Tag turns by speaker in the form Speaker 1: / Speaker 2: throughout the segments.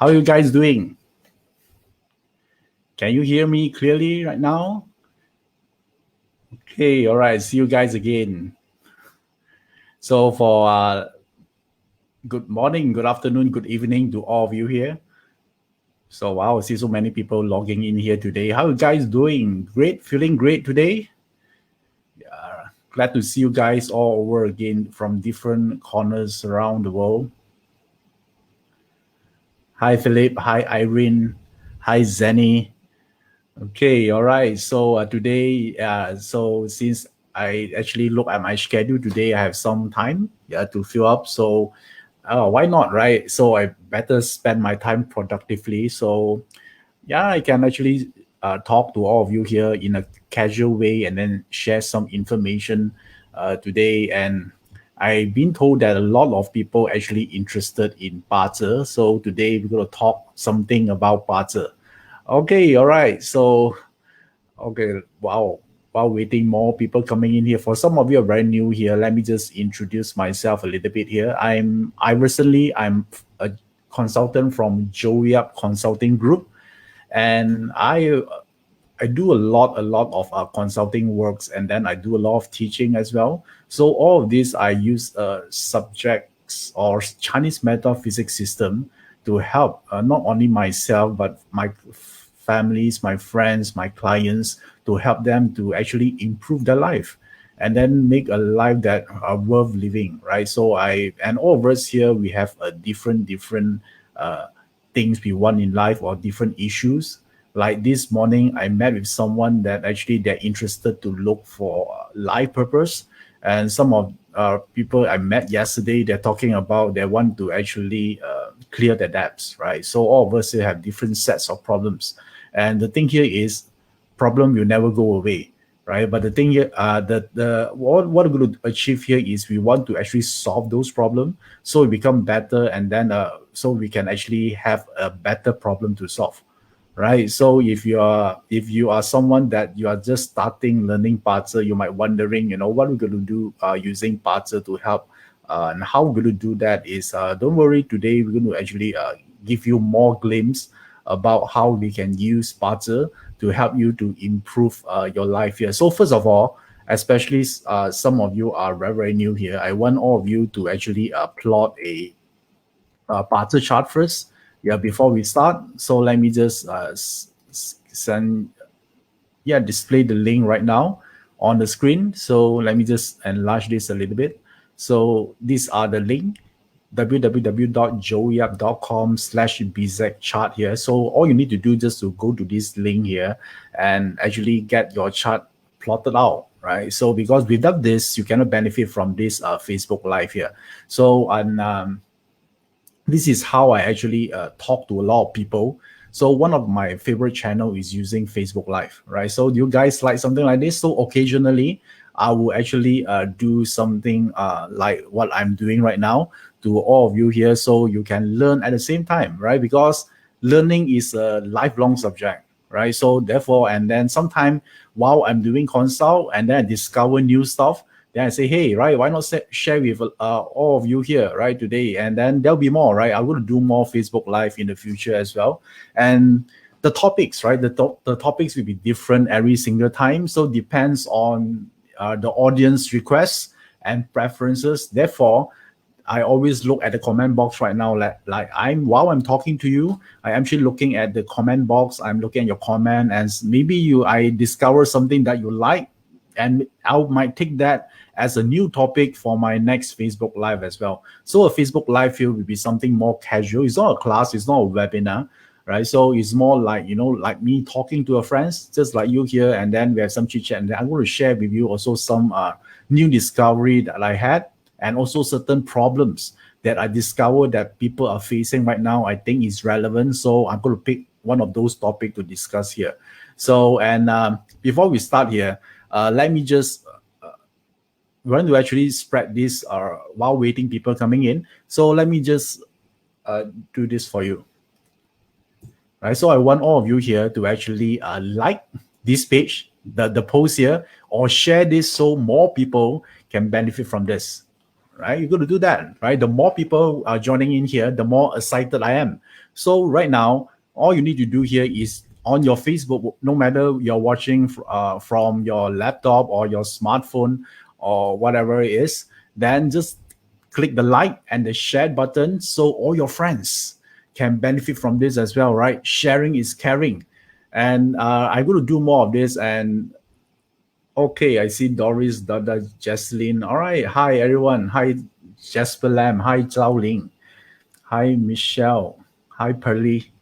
Speaker 1: How are you guys doing? Can you hear me clearly right now? Okay, all right. See you guys again. So for good morning, good afternoon, good evening to all of you here. So wow, I see so many people logging in here today. How are you guys doing? Great, feeling great today? Yeah, glad to see you guys all over again from different corners around the world. Hi, Philip. Hi, Irene. Hi, Zenny. Okay, all right. So today, so since I actually look at my schedule today, I have some time to fill up. So why not, right? So I better spend my time productively. So yeah, I can actually talk to all of you here in a casual way and then share some information today. And I've been told that a lot of people actually interested in BaZi. So today we're going to talk something about BaZi. Okay, all right. So, okay, wow. While waiting, more people coming in here. For some of you are very new here, let me just introduce myself a little bit here. I'm Iverson Lee. I'm a consultant from Joey Up Consulting Group, and I do a lot of consulting works, and then I do a lot of teaching as well. So all of this, I use subjects or Chinese metaphysics system to help not only myself but my families, my friends, my clients, to help them to actually improve their life and then make a life that are worth living, right? So I and all of us here, we have a different uh, things we want in life or different issues. Like this morning, I met with someone that actually they're interested to look for life purpose, and some of people I met yesterday, they're talking about they want to actually clear their debts, right? So all of us here have different sets of problems, and the thing here is, problem will never go away, right? But the thing here, the what we're going to achieve here is we want to actually solve those problems so we become better, and then so we can actually have a better problem to solve, right? So if you are someone that you are just starting learning BaZi, you might wondering, what we're going to do using BaZi to help, and how we're going to do that is, don't worry, today we're going to actually give you more glimpse about how we can use BaZi to help you to improve your life here. So first of all, especially some of you are very new here, I want all of you to actually plot a BaZi chart first, yeah, before we start. So let me just send, yeah, display the link right now on the screen. So let me just enlarge this a little bit. So these are the link, www.joeyup.com/BZ chart here. So all you need to do just to go to this link here and actually get your chart plotted out, right? So because without this, you cannot benefit from this Facebook Live here. So and this is how I actually talk to a lot of people. So one of my favorite channel is using Facebook Live, right? So do you guys like something like this? So occasionally I will actually do something like what I'm doing right now to all of you here, so you can learn at the same time, right? Because learning is a lifelong subject, right? So therefore, and then sometime while I'm doing consult and then I discover new stuff, then I say, hey, right, why not share with all of you here, right, today? And then there'll be more, right? I'm going to do more Facebook Live in the future as well. And the topics, right, the topics will be different every single time. So depends on the audience requests and preferences. Therefore, I always look at the comment box right now. Like while I'm talking to you, I am actually looking at the comment box. I'm looking at your comment, and maybe I discover something that you like, and I might take that as a new topic for my next Facebook Live as well. So a Facebook Live here will be something more casual. It's not a class, it's not a webinar, right? So it's more like, like me talking to a friends, just like you here, and then we have some chit chat, and then I'm going to share with you also some new discovery that I had, and also certain problems that I discovered that people are facing right now. I think is relevant, so I'm going to pick one of those topics to discuss here. So, and before we start here, let me just want to actually spread this while waiting people coming in. So let me just do this for you. Right, so I want all of you here to actually like this page, the post here, or share this so more people can benefit from this. right? You got to do that, right? The more people are joining in here, the more excited I am. So right now, all you need to do here is on your Facebook, no matter you're watching from your laptop or your smartphone or whatever it is, then just click the like and the share button so all your friends can benefit from this as well, right? Sharing is caring. And I'm going to do more of this. And okay, I see Doris, Dada, Jesselyn. All right. Hi, everyone. Hi, Jasper Lam. Hi, Zhao Ling. Hi, Michelle. Hi, Pearly.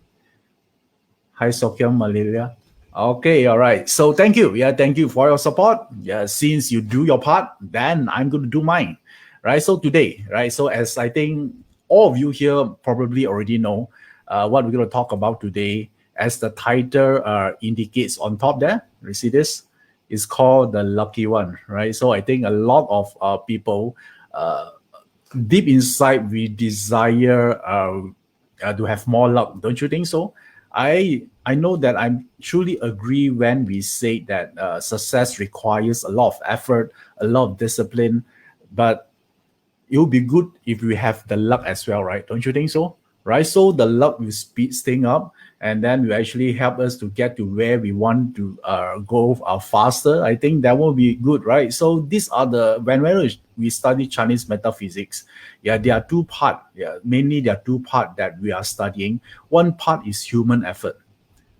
Speaker 1: Hi, Sokyam Malalia. Okay, all right. So thank you. Yeah, thank you for your support. Yeah, since you do your part, then I'm going to do mine. Right. So today, right. So as I think all of you here probably already know what we're going to talk about today, as the title indicates on top there, you see this? It's called the lucky one, right? So I think a lot of people deep inside we desire to have more luck, don't you think so? I know that I truly agree when we say that success requires a lot of effort, a lot of discipline, but it would be good if we have the luck as well, right? Don't you think so? Right? So the luck will speed things up, and then will actually help us to get to where we want to go faster. I think that will be good, right? So these are the whenever we study Chinese metaphysics, yeah, there are two part. Yeah, mainly there are two part that we are studying. One part is human effort,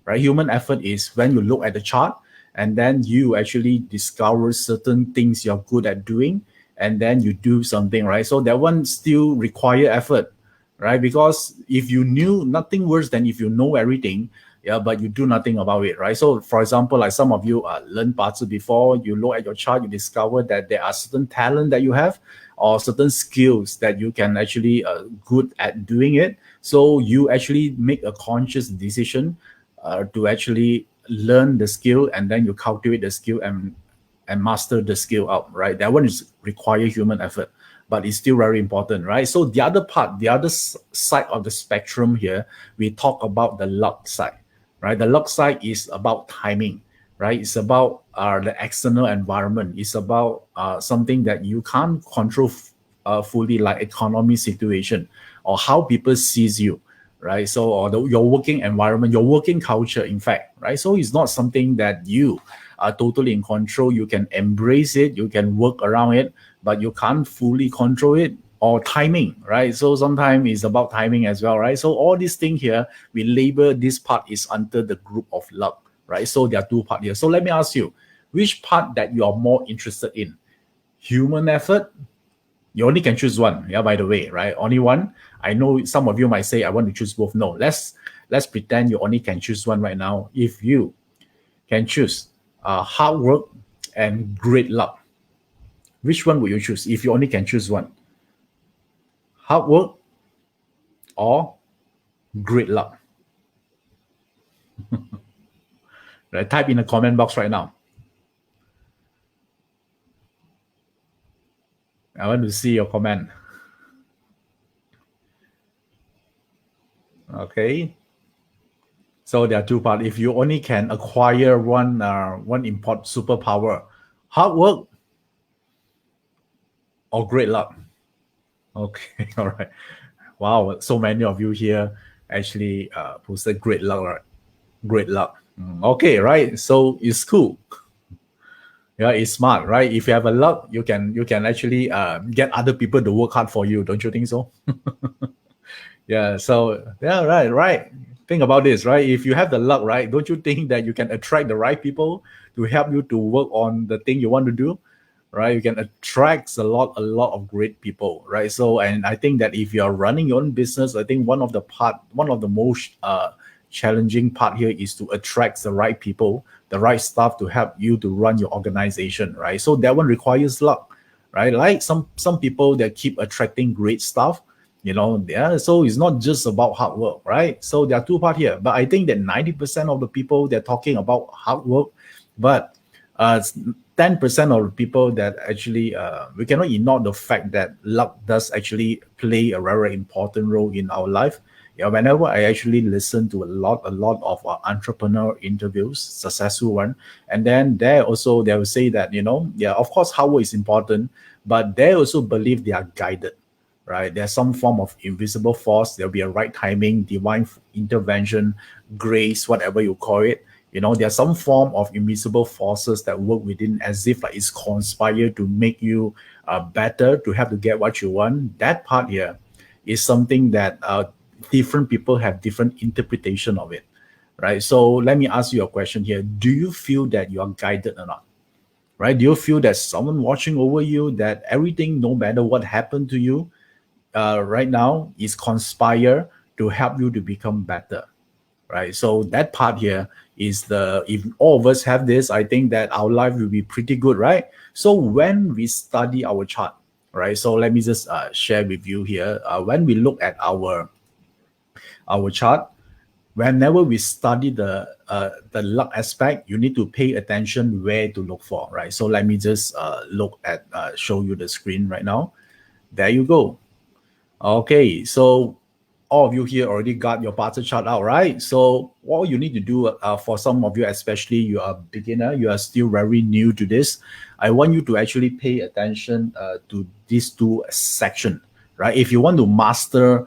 Speaker 1: right? Human effort is when you look at the chart and then you actually discover certain things you're good at doing, and then you do something, right? So that one still require effort, right? Because if you knew nothing worse than if you know everything, yeah, but you do nothing about it, right? So for example, like some of you learned BaZi before, you look at your chart, you discover that there are certain talent that you have or certain skills that you can actually good at doing it. So you actually make a conscious decision to actually learn the skill, and then you cultivate the skill and master the skill out, right? That one is require human effort, but it's still very important, right? So the other part, the other side of the spectrum here, we talk about the luck side, right? The luck side is about timing, right? It's about the external environment. It's about something that you can't control fully, like economy situation or how people sees you, right? So or your working environment, your working culture, in fact, right? So it's not something that you are totally in control. You can embrace it, you can work around it, but you can't fully control it. Or timing, right? So sometimes it's about timing as well, right? So all these things here, we label this part is under the group of luck, right? So there are two parts here. So let me ask you, which part that you are more interested in? Human effort? You only can choose one, yeah, by the way, right? Only one. I know some of you might say I want to choose both. No, let's pretend you only can choose one right now. If you can choose hard work and great luck, which one would you choose if you only can choose one? Hard work or great luck? Right, type in the comment box right now. I want to see your comment. Okay. So there are two parts. If you only can acquire one important superpower, hard work or great luck. Okay, all right. Wow, so many of you here actually posted great luck, right? Great luck. Okay, right. So it's cool. Yeah, it's smart, right? If you have a luck, you can actually get other people to work hard for you. Don't you think so? Yeah. So yeah, right. Think about this, right? If you have the luck, right, don't you think that you can attract the right people to help you to work on the thing you want to do? Right, you can attract a lot of great people, right? So and I think that if you're running your own business, I think one of the most challenging part here is to attract the right people, the right staff to help you to run your organization, right? So that one requires luck, right? Like some people that keep attracting great stuff, yeah. So it's not just about hard work, right? So there are two parts here, but I think that 90% of the people they're talking about hard work, but 10% of the people that actually we cannot ignore the fact that luck does actually play a very important role in our life. Yeah, whenever I actually listen to a lot of entrepreneur interviews, successful one, and then there also they will say that, yeah, of course hard work is important, but they also believe they are guided, right? There's some form of invisible force. There'll be a right timing, divine intervention, grace, whatever you call it. There's some form of invisible forces that work within, as if like it's conspired to make you better, to have to get what you want. That part here is something that different people have different interpretation of it, right? So let me ask you a question here. Do you feel that you are guided or not? Right? Do you feel that someone watching over you, that everything, no matter what happened to you, right now is conspire to help you to become better, right? So that part here is if all of us have this, I think that our life will be pretty good, right? So when we study our chart, right? So let me just share with you here. When we look at our chart, whenever we study the luck aspect, you need to pay attention where to look for, right? So let me just show you the screen right now. There you go. Okay, so all of you here already got your parter chart out, right? So all you need to do, for some of you, especially you are beginner, you are still very new to this, I want you to actually pay attention to these two sections, right? If you want to master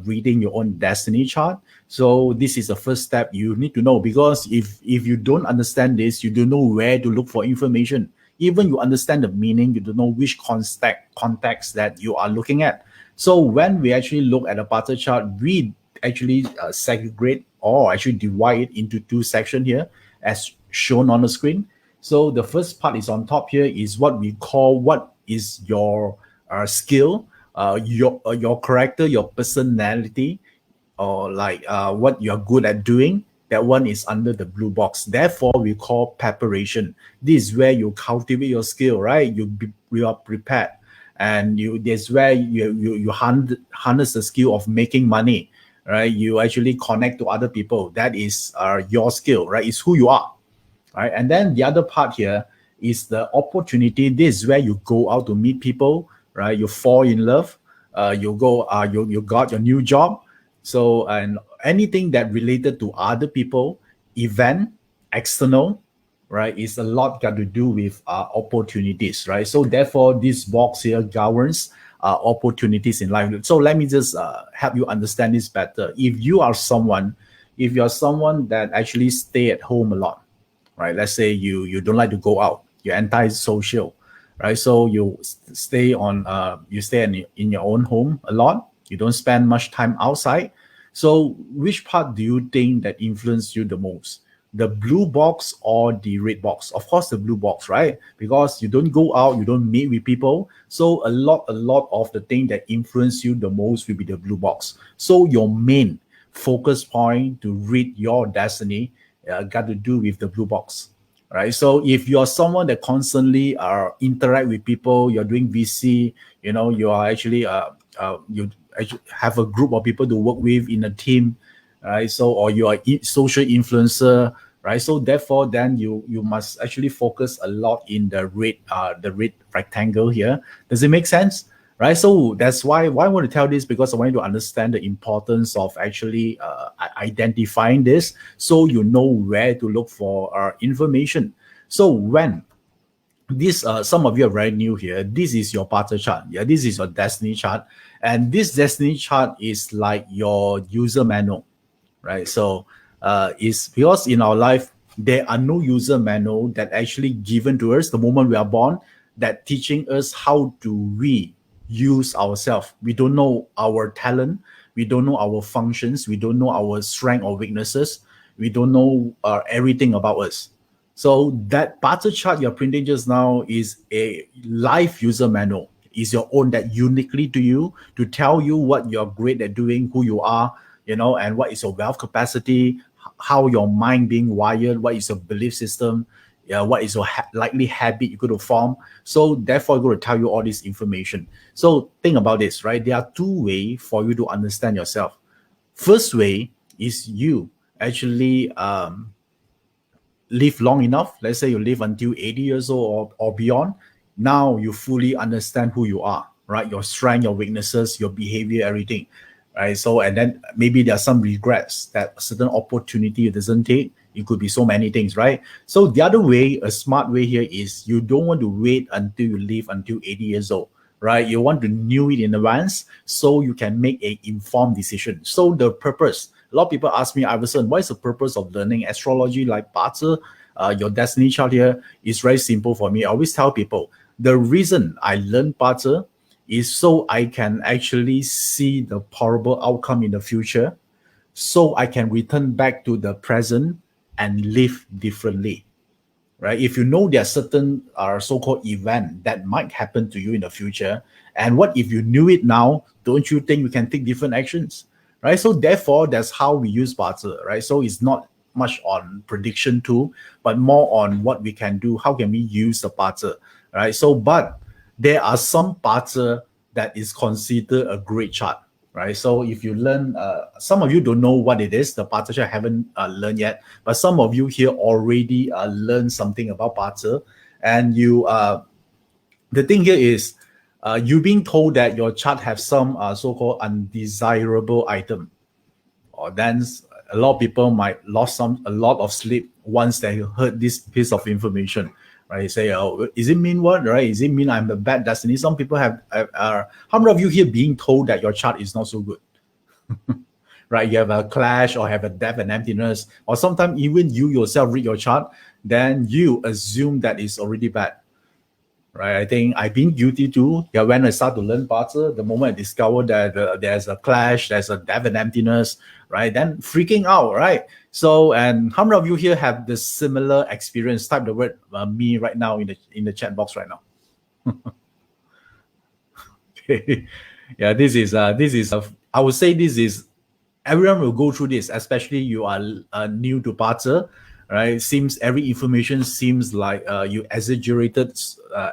Speaker 1: reading your own destiny chart, so this is the first step you need to know, because if you don't understand this, you don't know where to look for information. Even you understand the meaning, you don't know which context that you are looking at. So when we actually look at a parter chart, we actually segregate or actually divide it into two sections here, as shown on the screen. So the first part is on top here is what we call what is your skill, your character, your personality, or like what you're good at doing. That one is under the blue box. Therefore, we call preparation. This is where you cultivate your skill, right? You are prepared, and that's where you harness the skill of making money, right? You actually connect to other people. That is your skill, right? It's who you are, right? And then the other part here is the opportunity. This is where you go out to meet people, right? You fall in love, you got your new job. So, and anything that related to other people, event, external, right, is a lot got to do with opportunities, right? So therefore, this box here governs opportunities in life. So let me just help you understand this better. If you're someone that actually stay at home a lot, right? Let's say you don't like to go out, you're anti-social, right? So you stay in your own home a lot. You don't spend much time outside. So which part do you think that influenced you the most? The blue box or the red box? Of course, the blue box, right? Because you don't go out, you don't meet with people. So a lot of the thing that influence you the most will be the blue box. So your main focus point to read your destiny got to do with the blue box, right? So if you're someone that constantly interact with people, you're doing VC, you are actually you actually have a group of people to work with in a team, right? So, or you are social influencer, right? So therefore, then you must actually focus a lot in the red rectangle here. Does it make sense? Right, so that's why I want to tell this, because I want you to understand the importance of actually identifying this, so you know where to look for information. So when this some of you are very new here, this is your parter chart, yeah, this is your destiny chart, and this destiny chart is like your user manual, right? So is because in our life there are no user manual that actually given to us the moment we are born, that teaching us how to we use ourselves. We don't know our talent, we don't know our functions, we don't know our strength or weaknesses, we don't know everything about us. So that barter chart you're printing just now is a live user manual. Is your own, that uniquely to you, to tell you what you're great at doing, who you are, and what is your wealth capacity, how your mind being wired, what is your belief system, yeah, what is your likely habit you're going to form. So therefore, I'm going to tell you all this information. So think about this, right? There are two ways for you to understand yourself. First way is you actually live long enough. Let's say you live until 80 years old or beyond. Now you fully understand who you are, right? Your strength, your weaknesses, your behavior, everything. right? So, and then maybe there are some regrets that a certain opportunity doesn't take. It could be so many things, right? So the other way, a smart way here is you don't want to wait until you live until 80 years old, right? You want to know it in advance so you can make a informed decision. So the purpose, a lot of people ask me, Iverson, what is the purpose of learning astrology like BaZi, your destiny chart here? Is very simple for me. I always tell people, the reason I learn BaZi is so I can actually see the horrible outcome in the future, so I can return back to the present and live differently, right? If you know there are certain so-called event that might happen to you in the future, and what if you knew it now? Don't you think you can take different actions, right? So therefore, that's how we use BaZi, right? So it's not much on prediction tool, but more on what we can do. How can we use the BaZi, right? So, but there are some BaZi that is considered a great chart, right? So if you learn, some of you don't know what it is, the BaZi chart haven't learned yet, but some of you here already learned something about BaZi, and you, the thing here is, you being told that your chart have some so-called undesirable item, or then a lot of people might lost a lot of sleep once they heard this piece of information, right? You say, oh, is it mean what, right? Is it mean I'm a bad destiny? Some people have how many of you here being told that your chart is not so good? Right? You have a clash or have a death and emptiness, or sometimes even you yourself read your chart, then you assume that it's already bad, right? I think I've been guilty too. Yeah, when I start to learn BaZi, the moment I discover that there's a clash, there's a death and emptiness, right? Then freaking out, right? So, and how many of you here have the similar experience? Type the word me right now in the chat box right now. Okay. Yeah, this is I would say this is, everyone will go through this, especially you are new to BaZi, right? Seems every information seems like you exaggerated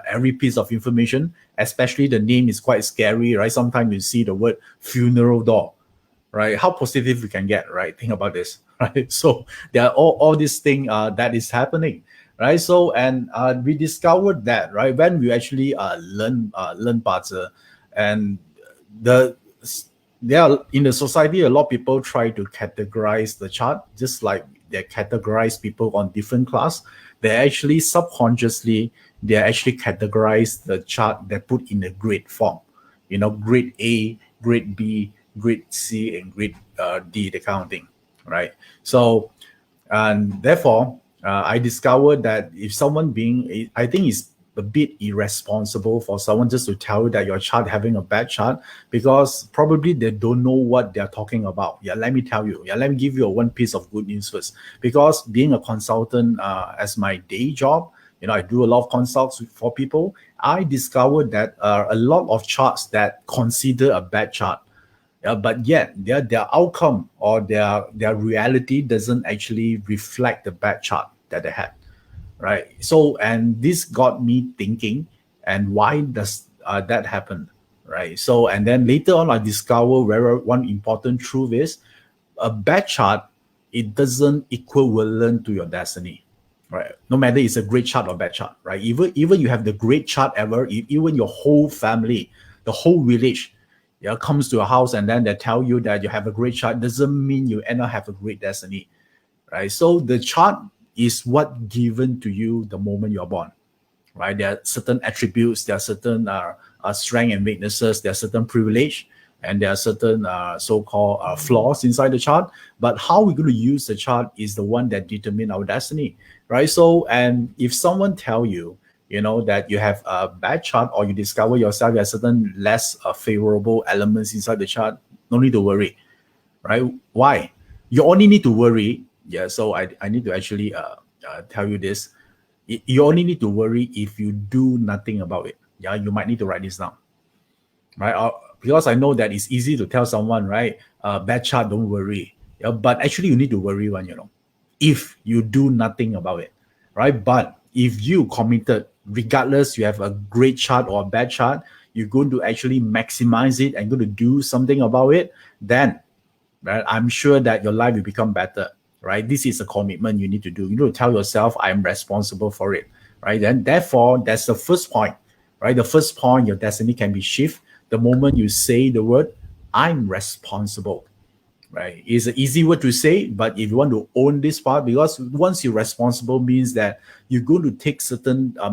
Speaker 1: every piece of information, especially the name is quite scary, right? Sometimes you see the word funeral door, right? How positive we can get, right? Think about this, right? So there are all this thing that is happening, right? So, and we discovered that, right, when we actually learn BaZi, and the there are, in the society, a lot of people try to categorize the chart, just like they categorize people on different class. They actually subconsciously, they actually categorize the chart, they put in a grade form, grade A, grade B, grade C, and grade D, the kind of thing, right? So, and therefore, I discovered that if someone being, I think it's a bit irresponsible for someone just to tell you that your chart having a bad chart, because probably they don't know what they're talking about. Yeah, let me tell you. Yeah, let me give you one piece of good news first. Because being a consultant as my day job, I do a lot of consults for people. I discovered that a lot of charts that consider a bad chart, but yet their outcome or their reality doesn't actually reflect the bad chart that they had, right? So, and this got me thinking, and why does that happen, right? So, and then later on, I discover where one important truth is, a bad chart, it doesn't equivalent to your destiny, right? No matter it's a great chart or bad chart, right? Even you have the great chart ever, even your whole family, the whole village, comes to a house and then they tell you that you have a great chart, doesn't mean you end up have a great destiny, right? So the chart is what given to you the moment you're born, right? There are certain attributes, there are certain strength and weaknesses, there are certain privilege, and there are certain so-called flaws inside the chart. But how we're going to use the chart is the one that determine our destiny, right? So, and if someone tell you, that you have a bad chart, or you discover yourself you have certain less favorable elements inside the chart, no need to worry, right? Why? You only need to worry. Yeah, so I need to actually tell you this. You only need to worry if you do nothing about it. Yeah, you might need to write this down, right? Because I know that it's easy to tell someone, right? Bad chart, don't worry. Yeah, but actually you need to worry if you do nothing about it, right? But if you committed, regardless you have a great chart or a bad chart, you're going to actually maximize it and going to do something about it, then, right, I'm sure that your life will become better, right? This is a commitment you need to do. You need to tell yourself, I'm responsible for it, right? Then therefore, that's the first point, right? The first point, your destiny can be shift the moment you say the word I'm responsible. Right? It's an easy word to say, but if you want to own this part, because once you're responsible means that you're going to take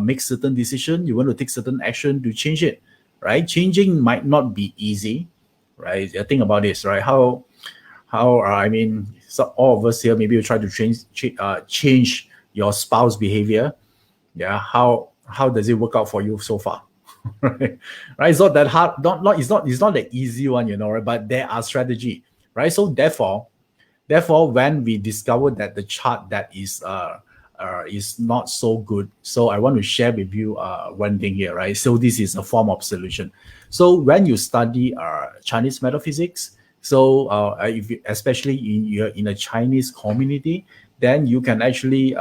Speaker 1: make certain decision, you want to take certain action to change it, right? Changing might not be easy, right? Think about this, right? I mean, so all of us here, maybe you try to change your spouse behavior. Yeah, how does it work out for you so far? Right? It's not that hard. It's not the easy one, right? But there are strategy, right? So therefore, when we discover that the chart that is not so good, so I want to share with you one thing here, right? So this is a form of solution. So when you study Chinese metaphysics, so if you, especially you're in a Chinese community, then you can actually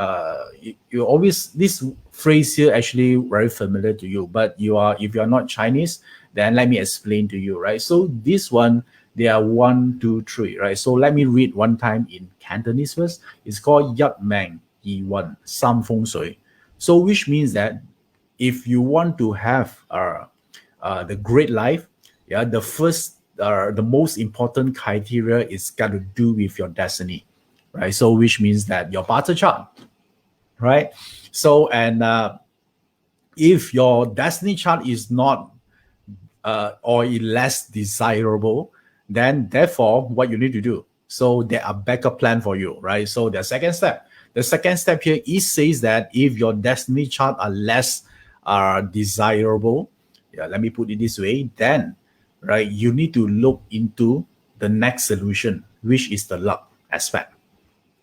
Speaker 1: you always, this phrase here actually very familiar to you. But if you are not Chinese, then let me explain to you, right? So this one, there are 1, 2, 3, right? So let me read one time in Cantonese first. It's called Yat Meng Yi Wan Sam Feng Shui. So which means that if you want to have the great life, yeah, the most important criteria is got to do with your destiny, right? So which means that your birth chart, right? So and if your destiny chart is not or less desirable, then therefore what you need to do. So there are backup plan for you, right? So the second step here, it says that if your destiny chart are less desirable, yeah, let me put it this way, then right, you need to look into the next solution, which is the luck aspect.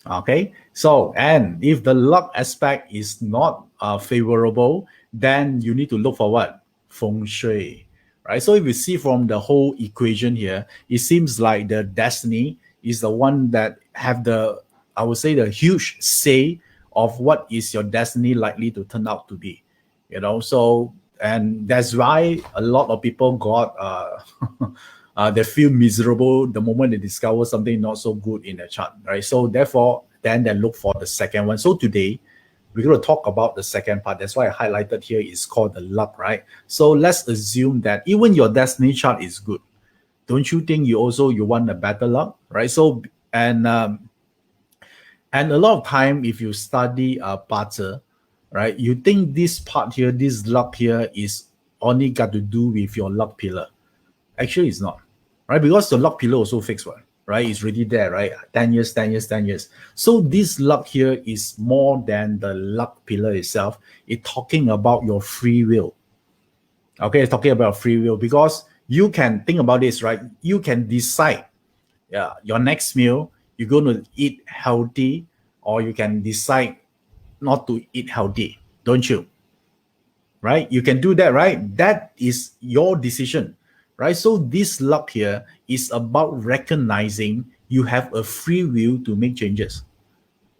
Speaker 1: Okay, so and if the luck aspect is not favorable, then you need to look for what? Feng Shui, right? So if you see from the whole equation here, it seems like the destiny is the one that have the, I would say, the huge say of what is your destiny likely to turn out to be, So and that's why a lot of people got they feel miserable the moment they discover something not so good in the chart, right? So therefore, then they look for the second one. So today, we're going to talk about the second part. That's why I highlighted here is called the luck, right? So let's assume that even your destiny chart is good. Don't you think you want a better luck, right? So and a lot of time, if you study Bazi, right, you think this part here, this luck here, is only got to do with your luck pillar. Actually, it's not, right? Because the luck pillar also fixed one, right? It's already there, right? 10 years, 10 years, 10 years. So this luck here is more than the luck pillar itself. It's talking about your free will. Okay, it's talking about free will because you can think about this, right? You can decide, yeah, your next meal, you're going to eat healthy, or you can decide not to eat healthy, don't you? Right? You can do that, right? That is your decision, right? So this luck here is about recognizing you have a free will to make changes.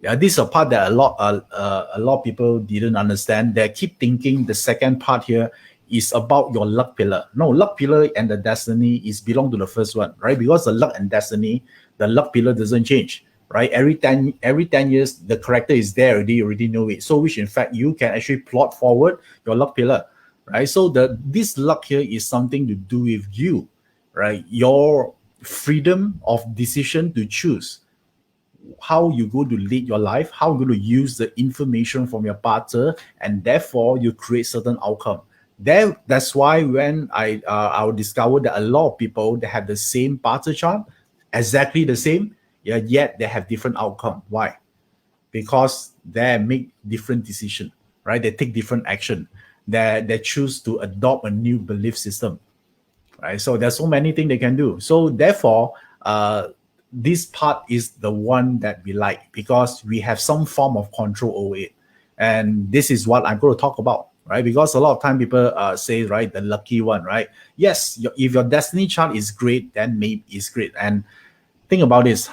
Speaker 1: Yeah, this is a part that a lot of people didn't understand. They keep thinking the second part here is about your luck pillar. No, luck pillar and the destiny is belong to the first one, right? Because the luck and destiny, the luck pillar doesn't change, right? Every 10 years, the character is there already, you already know it. So which in fact you can actually plot forward your luck pillar, right? So this luck here is something to do with you, right? Your freedom of decision to choose how you go to lead your life, how you're going to use the information from your partner, and therefore you create certain outcome. That's why when I discovered that a lot of people that have the same partner chart, exactly the same, yeah, yet they have different outcome. Why? Because they make different decision, right? They take different action. They choose to adopt a new belief system, right? So there's so many things they can do. So therefore, this part is the one that we like because we have some form of control over it. And this is what I'm going to talk about, right? Because a lot of time people say, right, the lucky one, right? Yes, if your destiny chart is great, then maybe it's great. And think about this.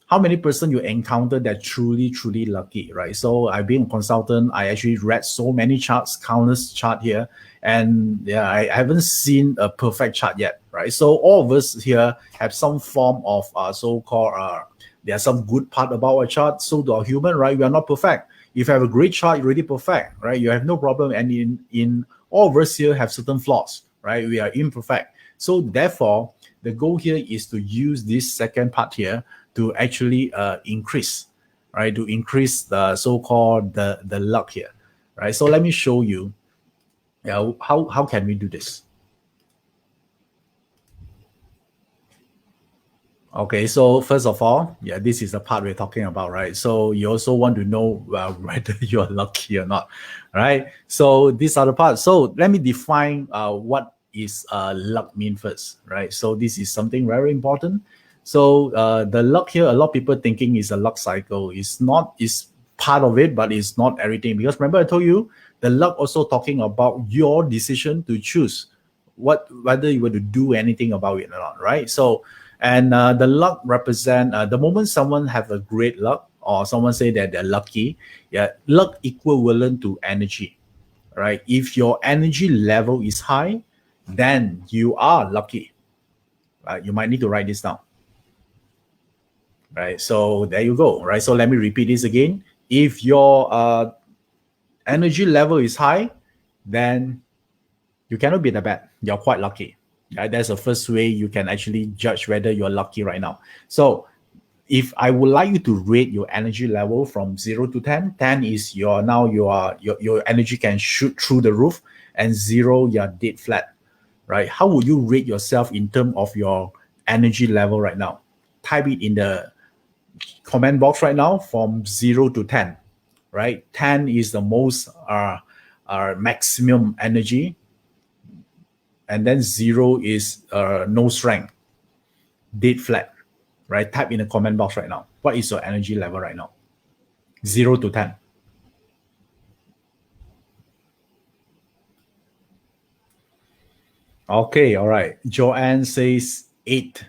Speaker 1: How many person you encounter that truly lucky, right? So I've been a consultant. I actually read so many charts, countless chart here. And yeah, I haven't seen a perfect chart yet, right? So all of us here have some form of so-called, there's some good part about our chart. So to our human, right, we are not perfect. If you have a great chart, you're already perfect, right? You have no problem. And in all of us here have certain flaws, right? We are imperfect. So therefore, The goal here is to use this second part here to actually increase, right? To increase the so-called the luck here, right? So let me show you how can we do this. Okay, so first of all, yeah, this is the part we're talking about, right? So you also want to know whether you're lucky or not, right? So these are the parts. So let me define what is luck mean first, right? So this is something very important. So the luck here, a lot of people thinking is a luck cycle. It's not. It's part of it, but it's not everything. Because remember, I told you the luck also talking about your decision to choose whether you were to do anything about it or not, right? So and the luck represent the moment someone have a great luck or someone say that they're lucky, yeah, luck equivalent to energy, right? If your energy level is high, then you are lucky, right? You might need to write this down, right? So there you go, right? So let me repeat this again. If your energy level is high, then you cannot be that bad. You're quite lucky. Right? That's the first way you can actually judge whether you're lucky right now. So if I would like you to rate your energy level from 0 to 10, 10 is your energy can shoot through the roof, and 0 you're dead flat, right? How would you rate yourself in terms of your energy level right now? Type it in the comment box right now from 0 to 10, right? 10 is the most maximum energy, and then 0 is no strength, dead flat, right? Type in the comment box right now. What is your energy level right now? 0 to 10. Okay, all right. Joanne says 8.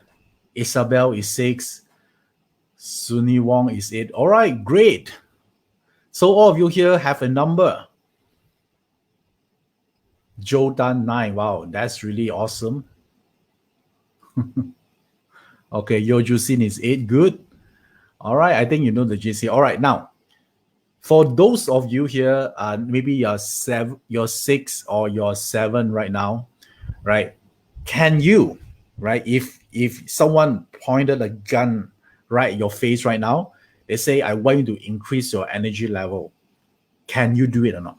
Speaker 1: Isabel is 6. Suni Wong is 8. All right, great. So all of you here have a number. Joe Dan 9. Wow, that's really awesome. Okay, Yo Jusin is 8. Good. All right, I think you know the GC. All right, now for those of you here, maybe you're 6 or you're 7 right now, right? Can you, right? If someone pointed a gun right at your face right now, they say, "I want you to increase your energy level." Can you do it or not?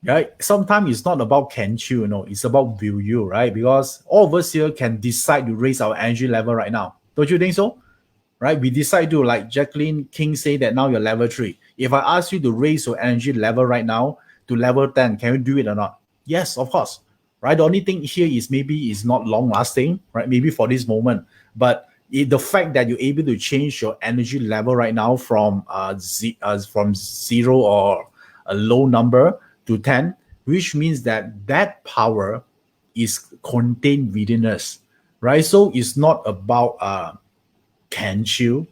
Speaker 1: Right? Sometimes it's not about can you, it's about will you, right? Because all of us here can decide to raise our energy level right now. Don't you think so? Right? We decide to, like Jacqueline King say that now you're level 3. If I ask you to raise your energy level right now to level 10, can you do it or not? Yes, of course. Right? The only thing here is maybe it's not long lasting, right? Maybe for this moment. But the fact that you're able to change your energy level right now from from 0 or a low number to 10, which means that power is contained within us, right? So it's not about can you,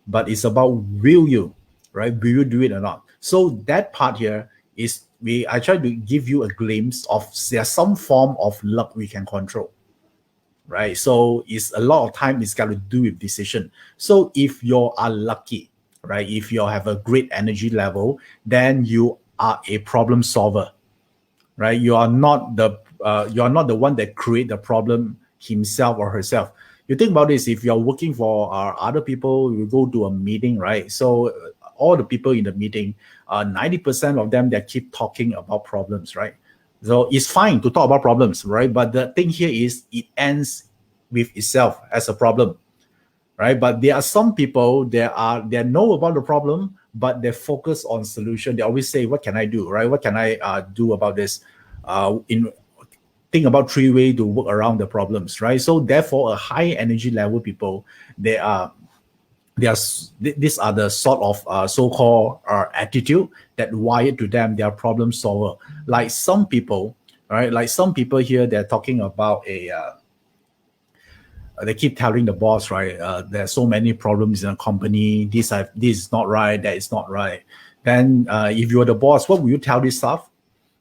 Speaker 1: but it's about will you, right? Will you do it or not? So that part here is I try to give you a glimpse of there's some form of luck we can control, right? So it's a lot of time it's got to do with decision. So if you are lucky, right? If you have a great energy level, then you are a problem solver, right? You are not the one that create the problem himself or herself. You think about this: if you're working for other people, you go to a meeting, right? So all the people in the meeting, 90% of them, they keep talking about problems, right? So it's fine to talk about problems, right? But the thing here is it ends with itself as a problem, right? But there are some people they know about the problem, but they focus on solution. They always say, "What can I do?" Right? What can I do about this? Think about 3 ways to work around the problems, right? So therefore, a high energy level people, these are the sort of so-called attitude that wired to them. They are problem solver. Like some people, right? Like some people here, they're talking about they keep telling the boss, right? There's so many problems in a company. This is not right. That is not right. Then, if you're the boss, what will you tell this stuff?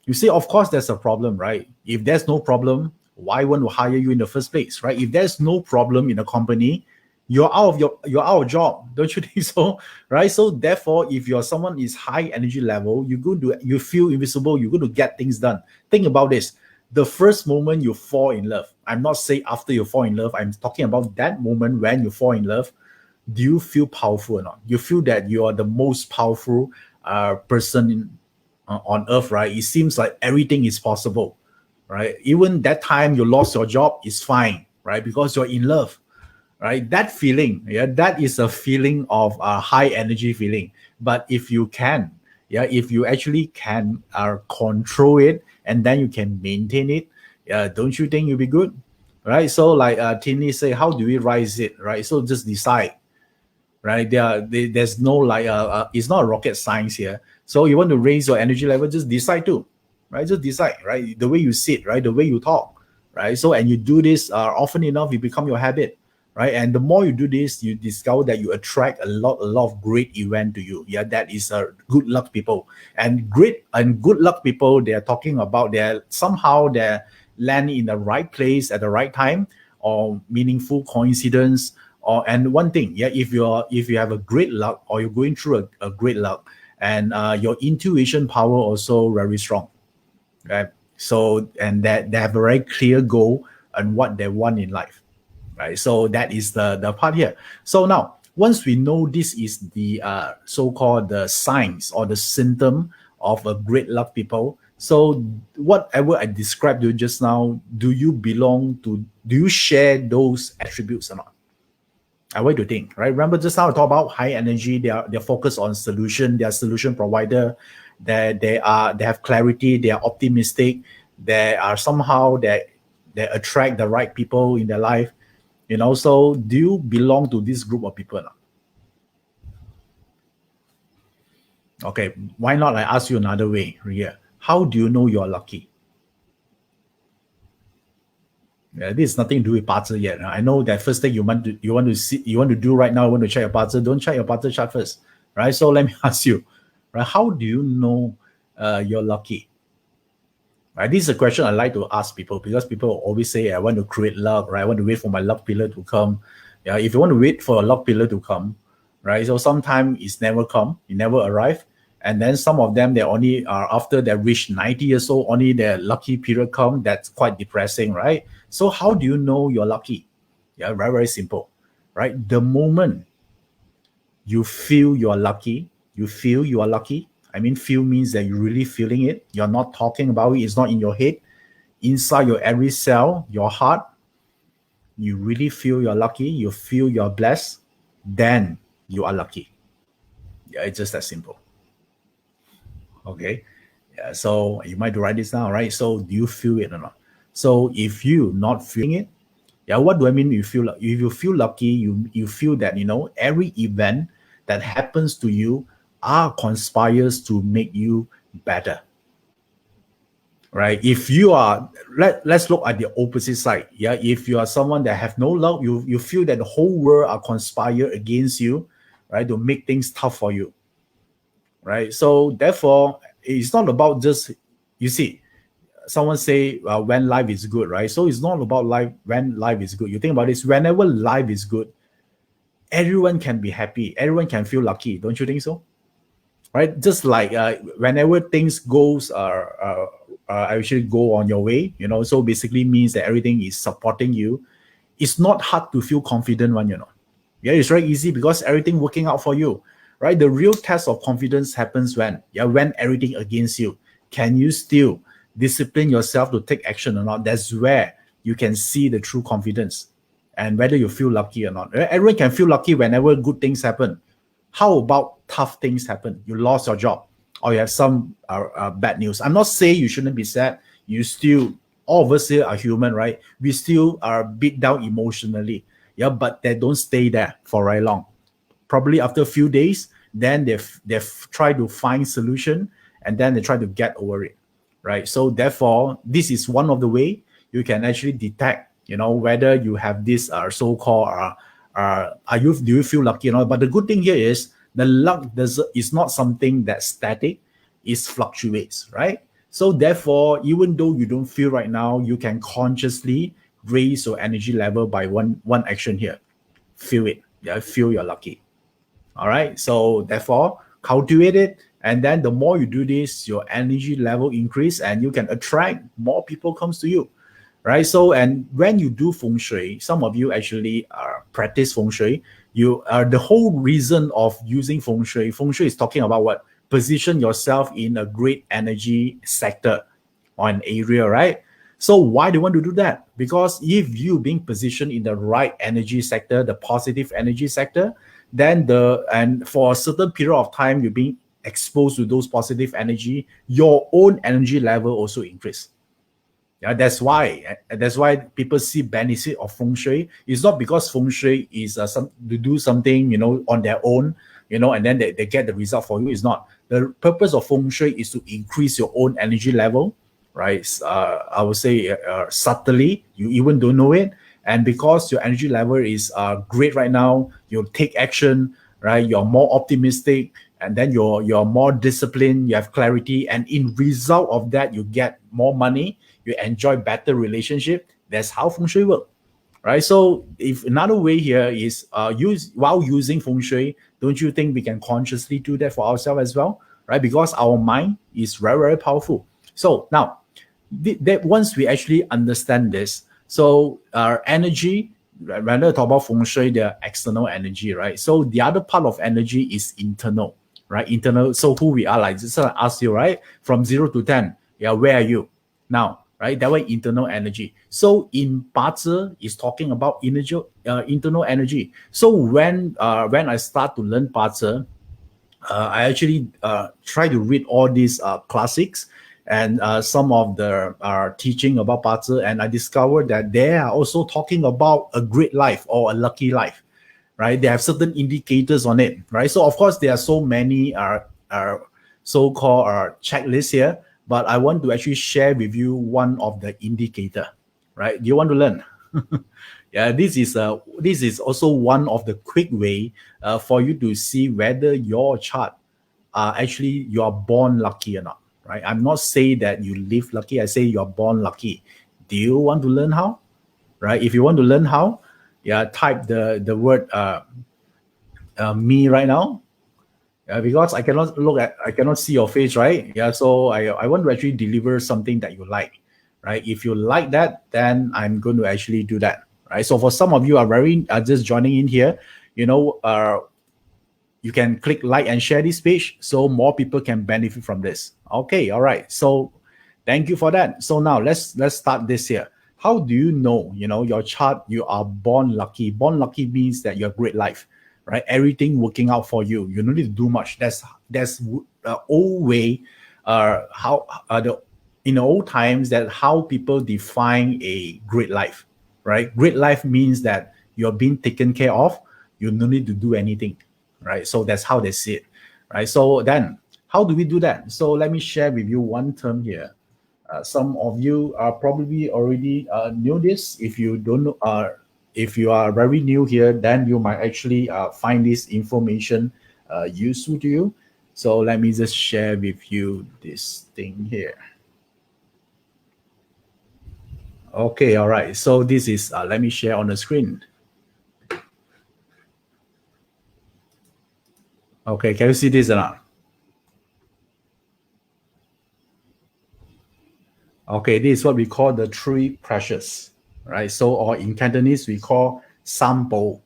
Speaker 1: You say, of course, there's a problem, right? If there's no problem, why won't we hire you in the first place, right? If there's no problem in a company, you're out of job, don't you think so? Right? So therefore, if you're someone is high energy level, you feel invisible, you're going to get things done. Think about this. The first moment you fall in love, I'm not saying after you fall in love, I'm talking about that moment when you fall in love. Do you feel powerful or not? You feel that you are the most powerful person on earth, right? It seems like everything is possible, right? Even that time you lost your job is fine, right? Because you're in love, right? That feeling, yeah, that is a feeling of a high energy feeling. But if you can, yeah, if you actually can control it and then you can maintain it, yeah, don't you think you'll be good, right? So like Tini say, how do we rise it, right? So just decide, right? There's no like it's not rocket science here. So you want to raise your energy level, just decide to, right? Just decide, right? The way you sit, right? The way you talk, right? So and you do this often enough, it become your habit, right? And the more you do this, you discover that you attract a lot of great event to you. Yeah, that is good luck people. And good luck people, they are talking about they're landing in the right place at the right time, or meaningful coincidence, or and one thing, yeah, if you have a great luck, or you're going through a great luck, and your intuition power also very strong, right? So and that they have a very clear goal and what they want in life, right? So that is the part here. So now once we know this is the so-called the signs or the symptom of a great luck people, so whatever I described to you just now, do you share those attributes or not? I want to think, right? Remember just now I talked about high energy, they're focused on solution, they're solution provider, they have clarity, they are optimistic, they are somehow they attract the right people in their life, you know. So do you belong to this group of people now? Okay, why not I ask you another way here? How do you know you're lucky? Yeah, this is nothing to do with BaZi yet. I know that first thing you want to do right now, you want to check your BaZi. Don't check your BaZi chart first, right? So let me ask you, right? How do you know you're lucky? Right? This is a question I like to ask people because people always say, "I want to create luck, right? I want to wait for my luck pillar to come." Yeah, if you want to wait for a luck pillar to come, right? So sometimes it's never come, it never arrive, and then some of them they only are after they reach 90 years old, only their lucky period come. That's quite depressing, right? So how do you know you're lucky? Yeah, very very simple, right? The moment you feel you are lucky, you feel you are lucky. I mean, feel means that you're really feeling it. You're not talking about it. It's not in your head. Inside your every cell, your heart, you really feel you're lucky. You feel you're blessed. Then you are lucky. Yeah, it's just that simple. Okay. Yeah. So you might write this down, right? So do you feel it or not? So if you not feeling it, yeah, what do I mean? You feel if you feel lucky, you feel that every event that happens to you are conspires to make you better, right? If you are let's look at the opposite side. Yeah, if you are someone that have no luck, you feel that the whole world are conspire against you, right, to make things tough for you, right? So therefore, it's not about just you see someone say when life is good, right? So it's not about life when life is good. You think about this, whenever life is good, everyone can be happy, everyone can feel lucky, don't you think so? Right? Just like whenever things goes actually go on your way, so basically means that everything is supporting you. It's not hard to feel confident when. Yeah, it's very easy because everything working out for you, right? The real test of confidence happens when everything against you. Can you still discipline yourself to take action or not? That's where you can see the true confidence and whether you feel lucky or not. Everyone can feel lucky whenever good things happen. How about tough things happen? You lost your job or you have some bad news. I'm not saying you shouldn't be sad. You still, all of us here are human, right? We still are beat down emotionally. Yeah, but they don't stay there for very long. Probably after a few days, then they've tried to find solution and then they try to get over it, right? So therefore, this is one of the way you can actually detect, whether you have this so-called do you feel lucky or not? But the good thing here is the luck is not something that's static, it fluctuates, right? So therefore, even though you don't feel right now, you can consciously raise your energy level by one action here. Feel it. Yeah, feel you're lucky. All right. So therefore, cultivate it And then the more you do this, your energy level increase and you can attract more people comes to you, right? So, and when you do feng shui, some of you actually practice feng shui. You are the whole reason of using feng shui. Feng shui is talking about what? Position yourself in a great energy sector or an area, right? So why do you want to do that? Because if you being positioned in the right energy sector, the positive energy sector, then and for a certain period of time you're being exposed to those positive energy, your own energy level also increase. Yeah, that's why people see benefit of feng shui. It's not because feng shui is some to do something on their own, and then they get the result for you. It's not. The purpose of feng shui is to increase your own energy level, right? I would say subtly, you even don't know it, and because your energy level is great right now, you take action, right? You're more optimistic, and then you're more disciplined. You have clarity, and in result of that, you get more money. You enjoy better relationship. That's how feng shui works, right? So if another way here is use while using feng shui, don't you think we can consciously do that for ourselves as well, right? Because our mind is very, very powerful. So now that once we actually understand this, so our energy, when I talk about feng shui, the external energy, right? So the other part of energy is internal, right? Internal. So who we are, like just ask you, right? From 0 to 10, yeah, where are you now? Right, that way internal energy. So in BaZi is talking about energy, internal energy. So when I start to learn BaZi, I actually try to read all these classics and some of the teaching about BaZi, and I discovered that they are also talking about a great life or a lucky life, right? They have certain indicators on it, right? So of course there are so many so-called checklists here, but I want to actually share with you one of the indicator, right? Do you want to learn? Yeah, this is also one of the quick way for you to see whether your chart actually you are born lucky or not, right? I'm not saying that you live lucky. I say you're born lucky. Do you want to learn how? Right? If you want to learn how, yeah, type the word me right now. Because I cannot see your face, right? Yeah, so I want to actually deliver something that you like, right? If you like that, then I'm going to actually do that, right? So for some of you are very just joining in here, you know, you can click like and share this page so more people can benefit from this. Okay, all right. So thank you for that. So now let's start this here. How do you know, your chart, you are born lucky? Born lucky means that you have great life, right? Everything working out for you. You don't need to do much. That's old way. How the in the old times that how people define a great life, right? Great life means that you're being taken care of. You don't need to do anything, right? So that's how they see it, right? So then, how do we do that? So let me share with you one term here. Some of you are probably already knew this. If you don't know, if you are very new here, then you might actually find this information useful to you. So let me just share with you this thing here. Okay, all right. So this is, let me share on the screen. Okay, can you see this or not? Okay, this is what we call the three precious, right? So, or in Cantonese, we call sampo.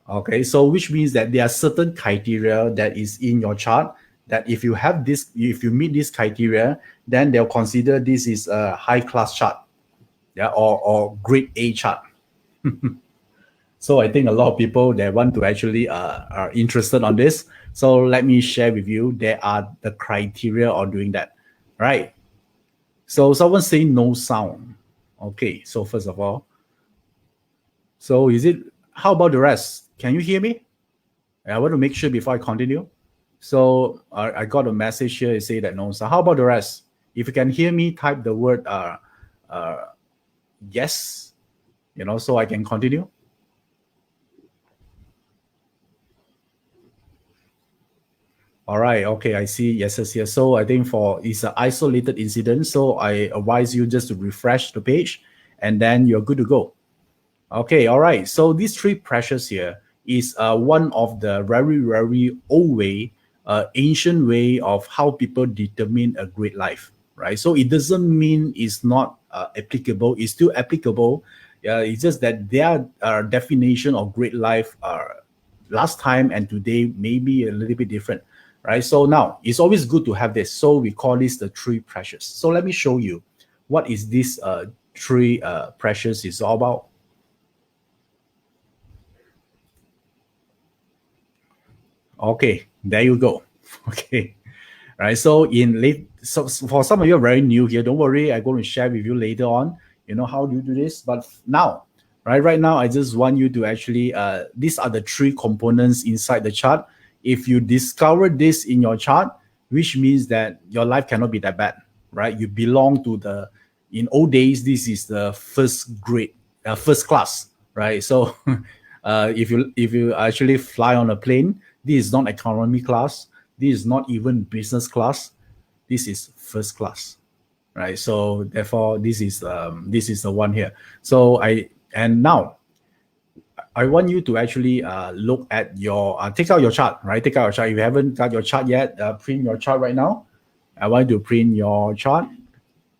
Speaker 1: Okay, so which means that there are certain criteria that is in your chart that if you have this, if you meet this criteria, then they'll consider this is a high class chart, yeah, or grade A chart. So I think a lot of people that want to actually are interested on this. So let me share with you. There are the criteria of doing that, right? So someone saying no sound. Okay, so first of all, so is it? How about the rest? Can you hear me? I want to make sure before I continue. So I got a message here. It say that no sound. How about the rest? If you can hear me, type the word yes. So I can continue. All right. Okay. I see. Yes, yes, yes. So I think it's an isolated incident. So I advise you just to refresh the page, and then you're good to go. Okay. All right. So these three pressures here is one of the very, very old way ancient way of how people determine a great life, right? So it doesn't mean it's not applicable. It's still applicable. It's just that their definition of great life last time and today may be a little bit different, right? So now it's always good to have this. So we call this the three pressures. So let me show you what is this three pressures is all about. Okay, there you go. Okay, right. So for some of you are very new here, don't worry. I'm going to share with you later on. You know how do you do this, but now, right now, I just want you to actually. These are the three components inside the chart. If you discover this in your chart, which means that your life cannot be that bad, right? You belong to the. In old days, this is the first grade, first class, right? So, if you actually fly on a plane, this is not economy class. This is not even business class. This is first class, right? So therefore, this is the one here. So now I want you to actually look at your take out your chart, right? Take out your chart. If you haven't got your chart yet, print your chart right now. I want you to print your chart.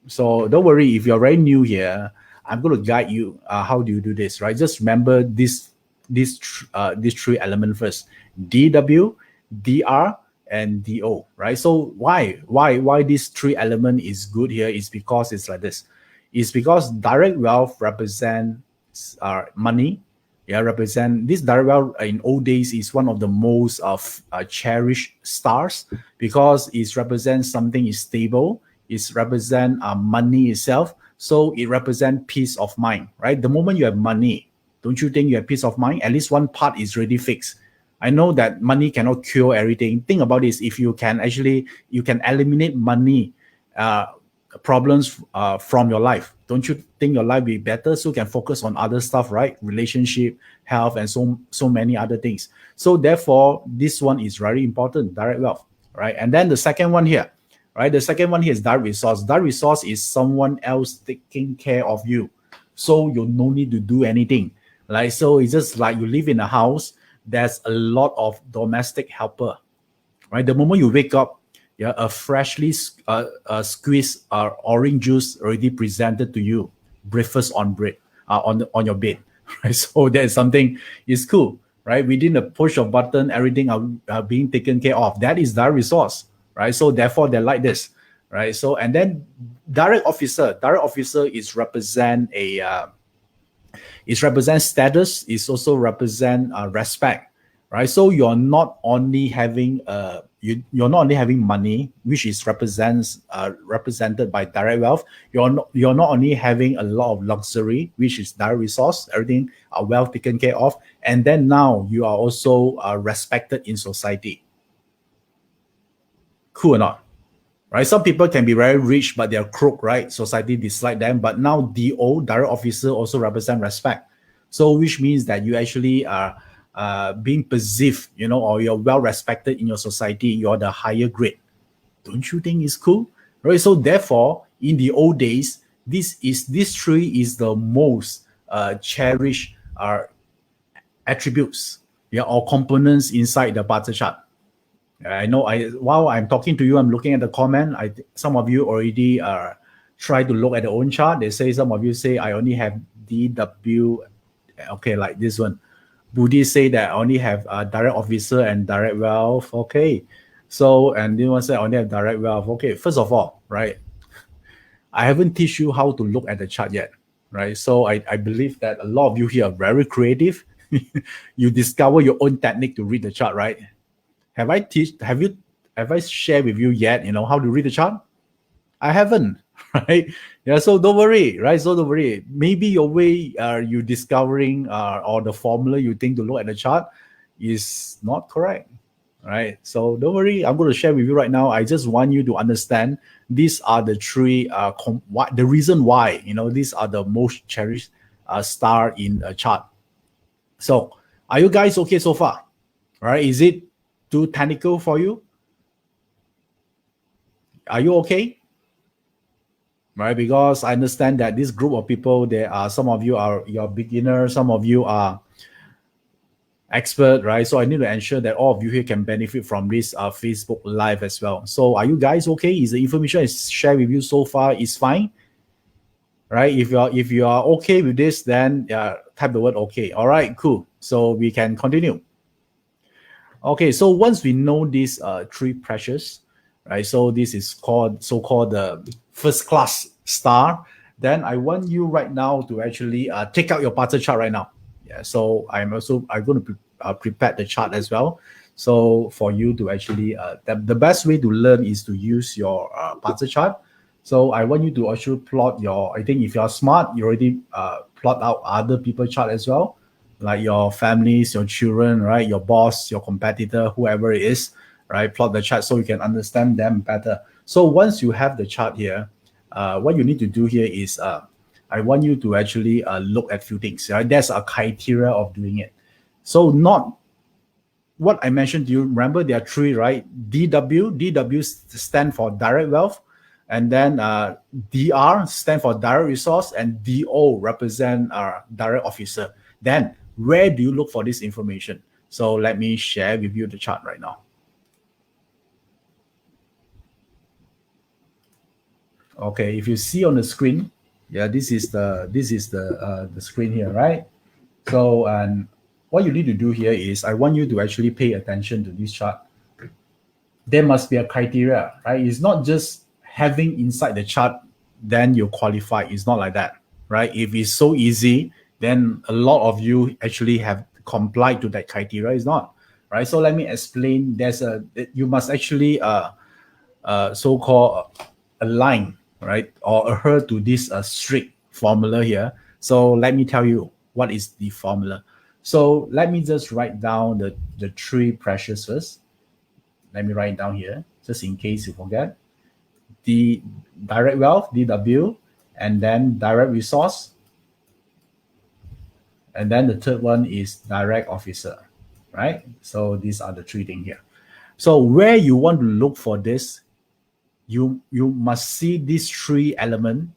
Speaker 1: So don't worry if you're very new here. I'm going to guide you how do you do this, right? Just remember these three elements first: DW, DR, and DO, right? So why this three element is good here is because it's like this. It's because direct wealth represents money. Yeah, represent this direct wealth in old days is one of the most cherished stars because it represents something is stable. It represent money itself. So it represents peace of mind, right? The moment you have money, don't you think you have peace of mind? At least one part is already fixed. I know that money cannot cure everything. Think about this. If you can eliminate money problems from your life, don't you think your life will be better? So you can focus on other stuff, right? Relationship, health, and so many other things. So therefore, this one is very important, direct wealth, right? And then the second one here, right? The second one here is direct resource. Direct resource is someone else taking care of you. So you no need to do anything. Like, so it's just like you live in a house, there's a lot of domestic helper, right? The moment you wake up, yeah, a freshly squeezed orange juice already presented to you, breakfast on bread, on your bed, right? So that is something is cool, right? Within the push of button, everything are being taken care of. That is direct resource, right? So therefore, they're like this, right? So and then direct officer is represent it represents status. It also represent respect, right? So you're not only having you're not only having money, which is represented by direct wealth. You're not only having a lot of luxury, which is direct resource. Everything are well taken care of, and then now you are also respected in society. Cool or not? Right? Some people can be very rich, but they're crook, right? Society dislike them. But now DO, direct officer, also represent respect. So which means that you actually are being perceived, or you're well respected in your society. You're the higher grade. Don't you think it's cool? Right? So therefore, in the old days, this tree is the most cherished attributes, yeah, or components inside the Barter chart. I know. While I'm talking to you, I'm looking at the comment. Some of you already try to look at their own chart. They say some of you say I only have DW. Okay, like this one. Buddhists say that I only have direct officer and direct wealth. Okay, so and this one say I only have direct wealth. Okay, first of all, right, I haven't teach you how to look at the chart yet, right? So I believe that a lot of you here are very creative. You discover your own technique to read the chart, right? Have I shared with you yet, how to read the chart? I haven't, right? Yeah, so don't worry, right? So don't worry. Maybe your way you discovering or the formula you think to look at the chart is not correct, right? So don't worry. I'm going to share with you right now. I just want you to understand these are the three the reason why these are the most cherished star in a chart. So are you guys okay so far? All right? Is it too technical for you? Are you okay? Right, because I understand that this group of people, there are some of you are beginners, some of you are expert, right? So I need to ensure that all of you here can benefit from this Facebook Live as well. So are you guys okay? Is the information I shared with you so far is fine? Right? If you are okay with this, then type the word okay. All right, cool. So we can continue. Okay, so once we know these three pressures, right? So this is called so-called the first class star. Then I want you right now to actually take out your parter chart right now. Yeah. So I'm going to prepare the chart as well. So for you to actually the best way to learn is to use your parter chart. So I want you to actually plot your. I think if you're smart, you already plot out other people's chart as well, like your families, your children, right? Your boss, your competitor, whoever it is, right? Plot the chart so you can understand them better. So once you have the chart here, what you need to do here is I want you to actually look at few things. Right? There's a criteria of doing it. So not what I mentioned to you. Remember, there are three, right? DW stand for direct wealth, and then DR stand for direct resource, and DO represent direct officer. Then where do you look for this information? So let me share with you the chart right now. Okay, if you see on the screen, yeah, this is the screen here, right? So and what you need to do here is I want you to actually pay attention to this chart. There must be a criteria, right? It's not just having inside the chart, then you qualify. It's not like that, right? If it's so easy, then a lot of you actually have complied to that criteria. It's not, right? So let me explain. You must actually so-called align, right, or adhere to this strict formula here. So let me tell you what is the formula. So let me just write down the three pressures first. Let me write it down here, just in case you forget. The direct wealth, DW, and then direct resource. And then the third one is direct officer, right? So these are the three things here. So where you want to look for this, you must see these three elements,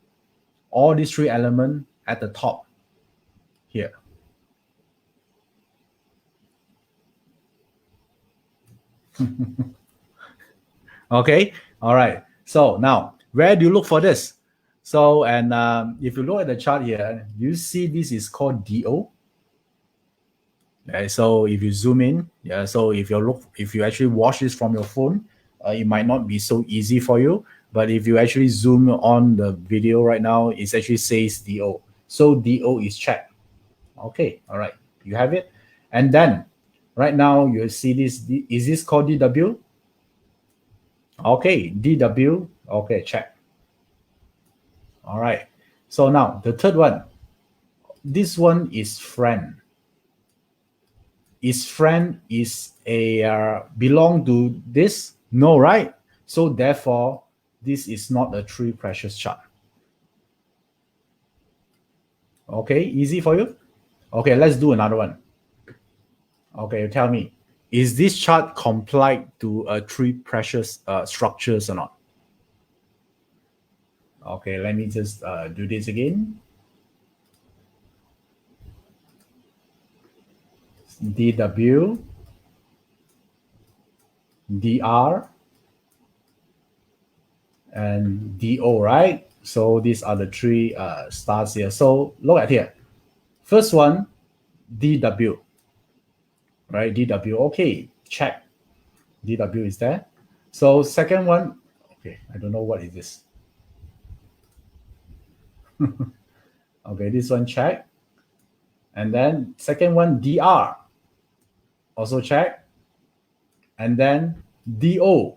Speaker 1: all these three elements at the top here. Okay, all right. So now, where do you look for this? So, and if you look at the chart here, you see this is called DO. Okay, so if you zoom in, yeah. So if you actually watch this from your phone, it might not be so easy for you. But if you actually zoom on the video right now, it actually says DO. So DO is checked. Okay, all right, you have it. And then right now you see this. Is this called DW? Okay, DW. Okay, check. All right. So now the third one. This one is friend. Is friend is a belong to this? No, right? So therefore, this is not a three precious chart. Okay, easy for you? Okay, let's do another one. Okay, tell me, is this chart complied to three precious structures or not? Okay, let me just do this again. DW, DR, and DO, right? So these are the three stars here. So look at here. First one, DW, right? DW, okay, check. DW is there. So second one, okay, I don't know what is this. Okay, this one check. And then second one, DR, also check. And then DO,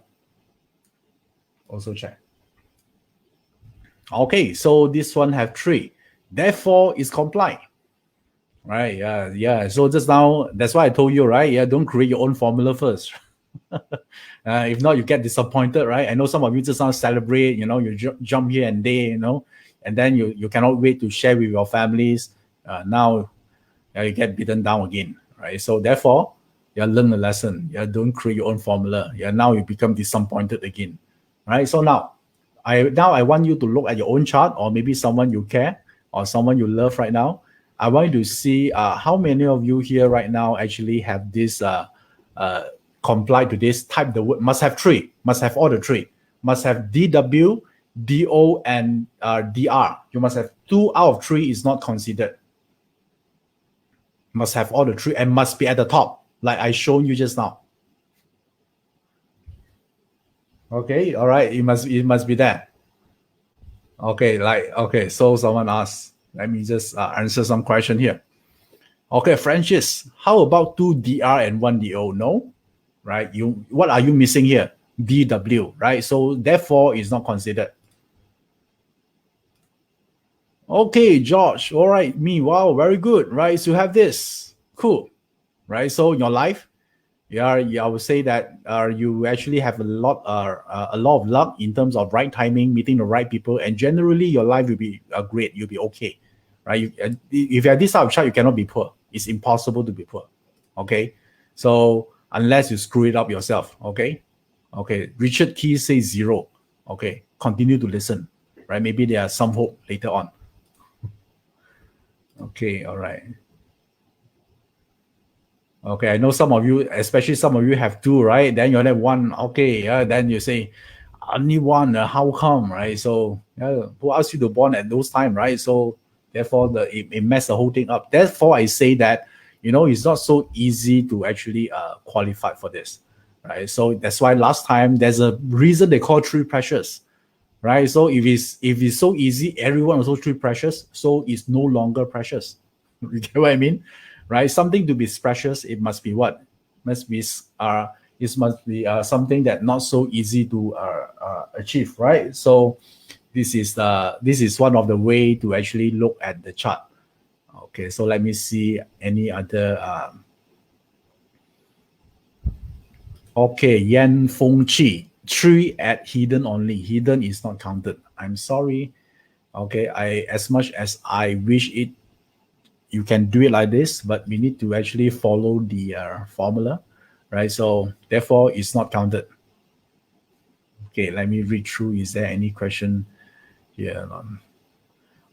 Speaker 1: also check. Okay, so this one have three. Therefore, it's compliant. Right, yeah. So just now, that's why I told you, right? Yeah, don't create your own formula first. If not, you get disappointed, right? I know some of you just now celebrate, you jump here and there, and then you cannot wait to share with your families. Now you get beaten down again, right? So therefore, learn the lesson. Don't create your own formula. Now you become disappointed again, right? So now I want you to look at your own chart, or maybe someone you care or someone you love right now. I want to see how many of you here right now actually have this comply to this. Type the word. Must have three. Must have all the three. Must have DW, DO, and DR. You must have 2 out of 3 is not considered. Must have all the 3 and must be at the top, like I shown you just now. Okay, all right. It must be that. Okay. So someone asked. Let me just answer some question here. Okay, Francis, how about 2 DR and 1 DO? No, right? What are you missing here? DW, right? So therefore, it's not considered. Okay, George. All right, me. Wow, very good, right? So you have this. Cool, right? So in your life, yeah, I would say that you actually have a lot of luck in terms of right timing, meeting the right people, and generally your life will be great. You'll be okay, right? If you have this type of chart, you cannot be poor. It's impossible to be poor. Okay, so unless you screw it up yourself. Okay. Richard Key says 0. Okay, continue to listen, right? Maybe there are some hope later on. Okay, all right. Okay, I know some of you, especially some of you have 2, right? Then you have 1. Okay, then you say, only 1, how come, right? So, who asked you to born at those time, right? So, therefore, it messed the whole thing up. Therefore, I say that, it's not so easy to actually qualify for this, right? So, that's why last time, there's a reason they call 3 pressures, right? So, if it's so easy, everyone also 3 pressures, so it's no longer precious. You get what I mean? Right? Something to be precious, it must be what? It must be something that not so easy to achieve, right? So this is one of the way to actually look at the chart. Okay, so let me see any other. Okay, Yan Feng Chi, 3 at hidden only. Hidden is not counted. I'm sorry. Okay, as much as I wish it, you can do it like this, but we need to actually follow the formula, right? So therefore, it's not counted. Okay, let me read through. Is there any question here?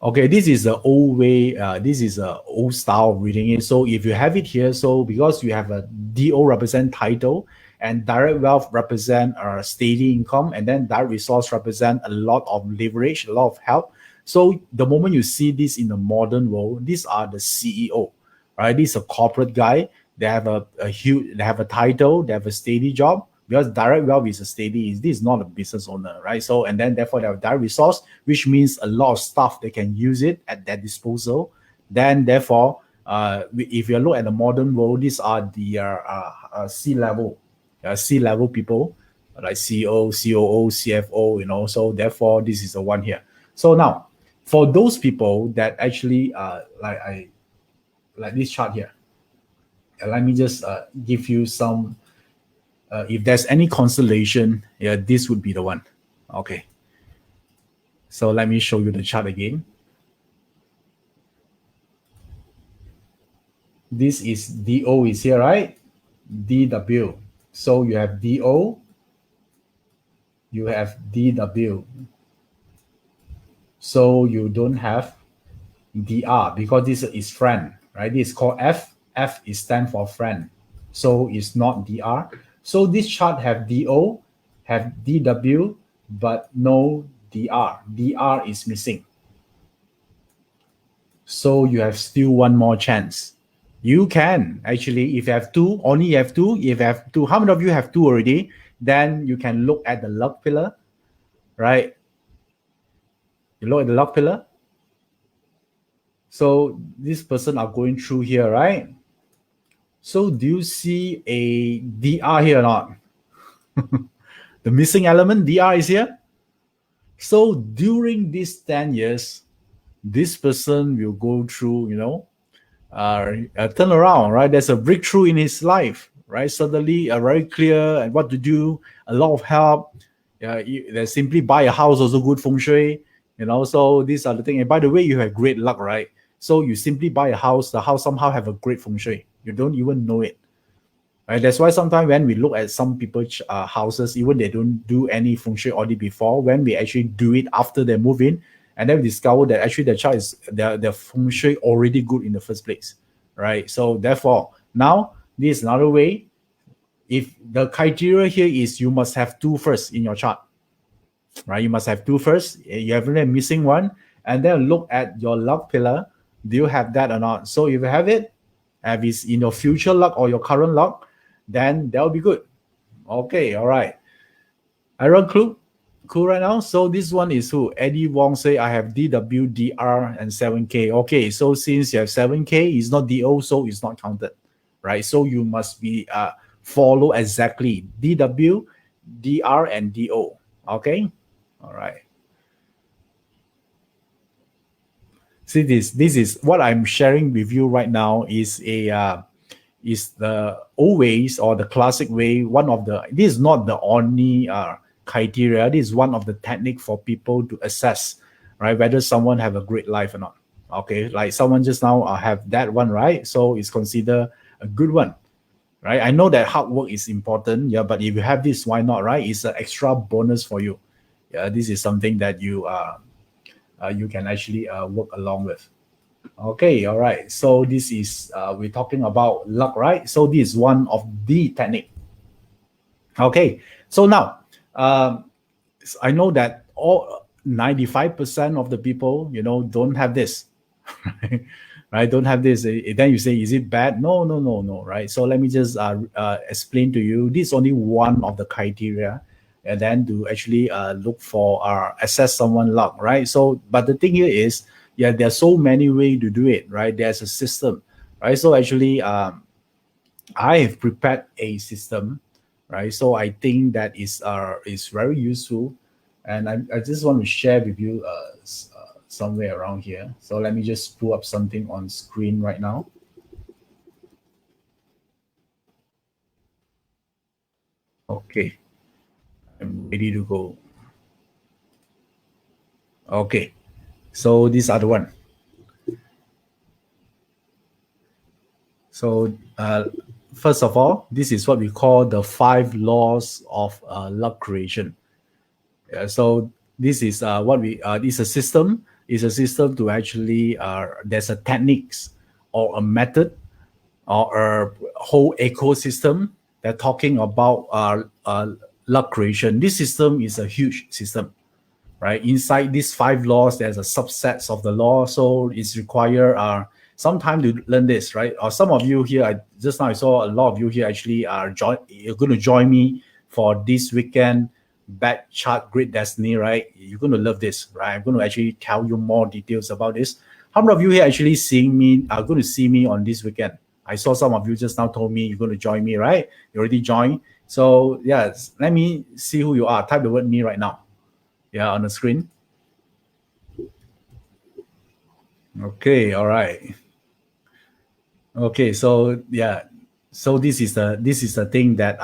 Speaker 1: Okay, this is the old way. This is a old style of reading it. So if you have it here, so because you have a DO represent title and direct wealth represent steady income, and then direct resource represent a lot of leverage, a lot of help. So the moment you see this in the modern world, these are the CEO, right? This is a corporate guy. They have they have a title, they have a steady job, because direct wealth is a steady. This is not a business owner, right? So and then therefore they have direct resource, which means a lot of stuff they can use it at their disposal. Then therefore, if you look at the modern world, these are the C-level people like CEO, COO, CFO. So therefore, this is the one here. So now, for those people that actually like this chart here, let me just give you some. If there's any constellation, this would be the one. Okay. So let me show you the chart again. This is DO is here, right? DW. So you have DO, you have DW. So you don't have DR because this is friend, right? This is called F. F is stand for friend. So it's not DR. So this chart have DO, have DW, but no DR. DR is missing. So you have still one more chance. You can actually, if you have 2, only you have 2. If you have 2, how many of you have 2 already? Then you can look at the luck pillar, right? You look at the luck pillar. So this person are going through here, right? So do you see a DR here or not? The missing element, DR is here. So during these 10 years, this person will go through, a turnaround, right? There's a breakthrough in his life, right? Suddenly, very clear and what to do, a lot of help. They simply buy a house, also good feng shui, So these are the things. And by the way, you have great luck, right? So you simply buy a house, the house somehow have a great feng shui. You don't even know it. Right? That's why sometimes when we look at some people's houses, even they don't do any feng shui audit before, when we actually do it after they move in, and then we discover that actually the chart is their feng shui already good in the first place, right? So therefore, now this is another way. If the criteria here is you must have two first in your chart, right? You must have two first. You have a missing one, and then look at your luck pillar. Do you have that or not? So if you have it, if it's in your future luck or your current luck, then that'll be good. Okay, all right. Iron cool right now. So this one is who? Eddie Wong say I have DW, DR, and 7K. Okay, so since you have 7K, it's not DO, so it's not counted, right? So you must be follow exactly DW, DR, and DO. Okay, all right. See this is what I'm sharing with you right now is is the old ways or the classic way. One of the this is not the only criteria. This is one of the technique for people to assess, right, whether someone have a great life or not. Okay, like someone just now have that one, right? So it's considered a good one, right? I know that hard work is important, yeah, but if you have this, why not, right? It's an extra bonus for you. Yeah, this is something that you can actually work along with. Okay, all right. So this is we're talking about luck, right? So this is one of the technique. Okay, so now I know that all 95% of the people, don't have this, right? Don't have this. Then you say, is it bad? No, no, no, no, right? So let me just explain to you. This is only one of the criteria, and then to actually look for assess someone luck, right? So, but the thing here is, yeah, there's so many ways to do it, right? There's a system, right? So actually, I have prepared a system, right? So I think that is very useful, and I just want to share with you somewhere around here. So let me just pull up something on screen right now. Okay, I'm ready to go. Okay, so this other one. So first of all, this is what we call the 5 laws of luck creation. So this is what we this is a system. Is a system to actually there's a techniques or a method or a whole ecosystem that talking about luck creation. This system is a huge system, right? Inside these 5 laws, there's a subsets of the law, so it's require some time to learn this, right? Or some of you here, just now I saw a lot of you here actually you're going to join me for this weekend Bad Chart Great Destiny, right? You're going to love this, right? I'm going to actually tell you more details about this. How many of you here actually seeing me are going to see me on this weekend? I saw some of you just now told me you're going to join me, right? You already joined. So yes, let me see who you are. Type the word me right now. Yeah, on the screen. Okay, all right. Okay, so yeah, so this is the thing that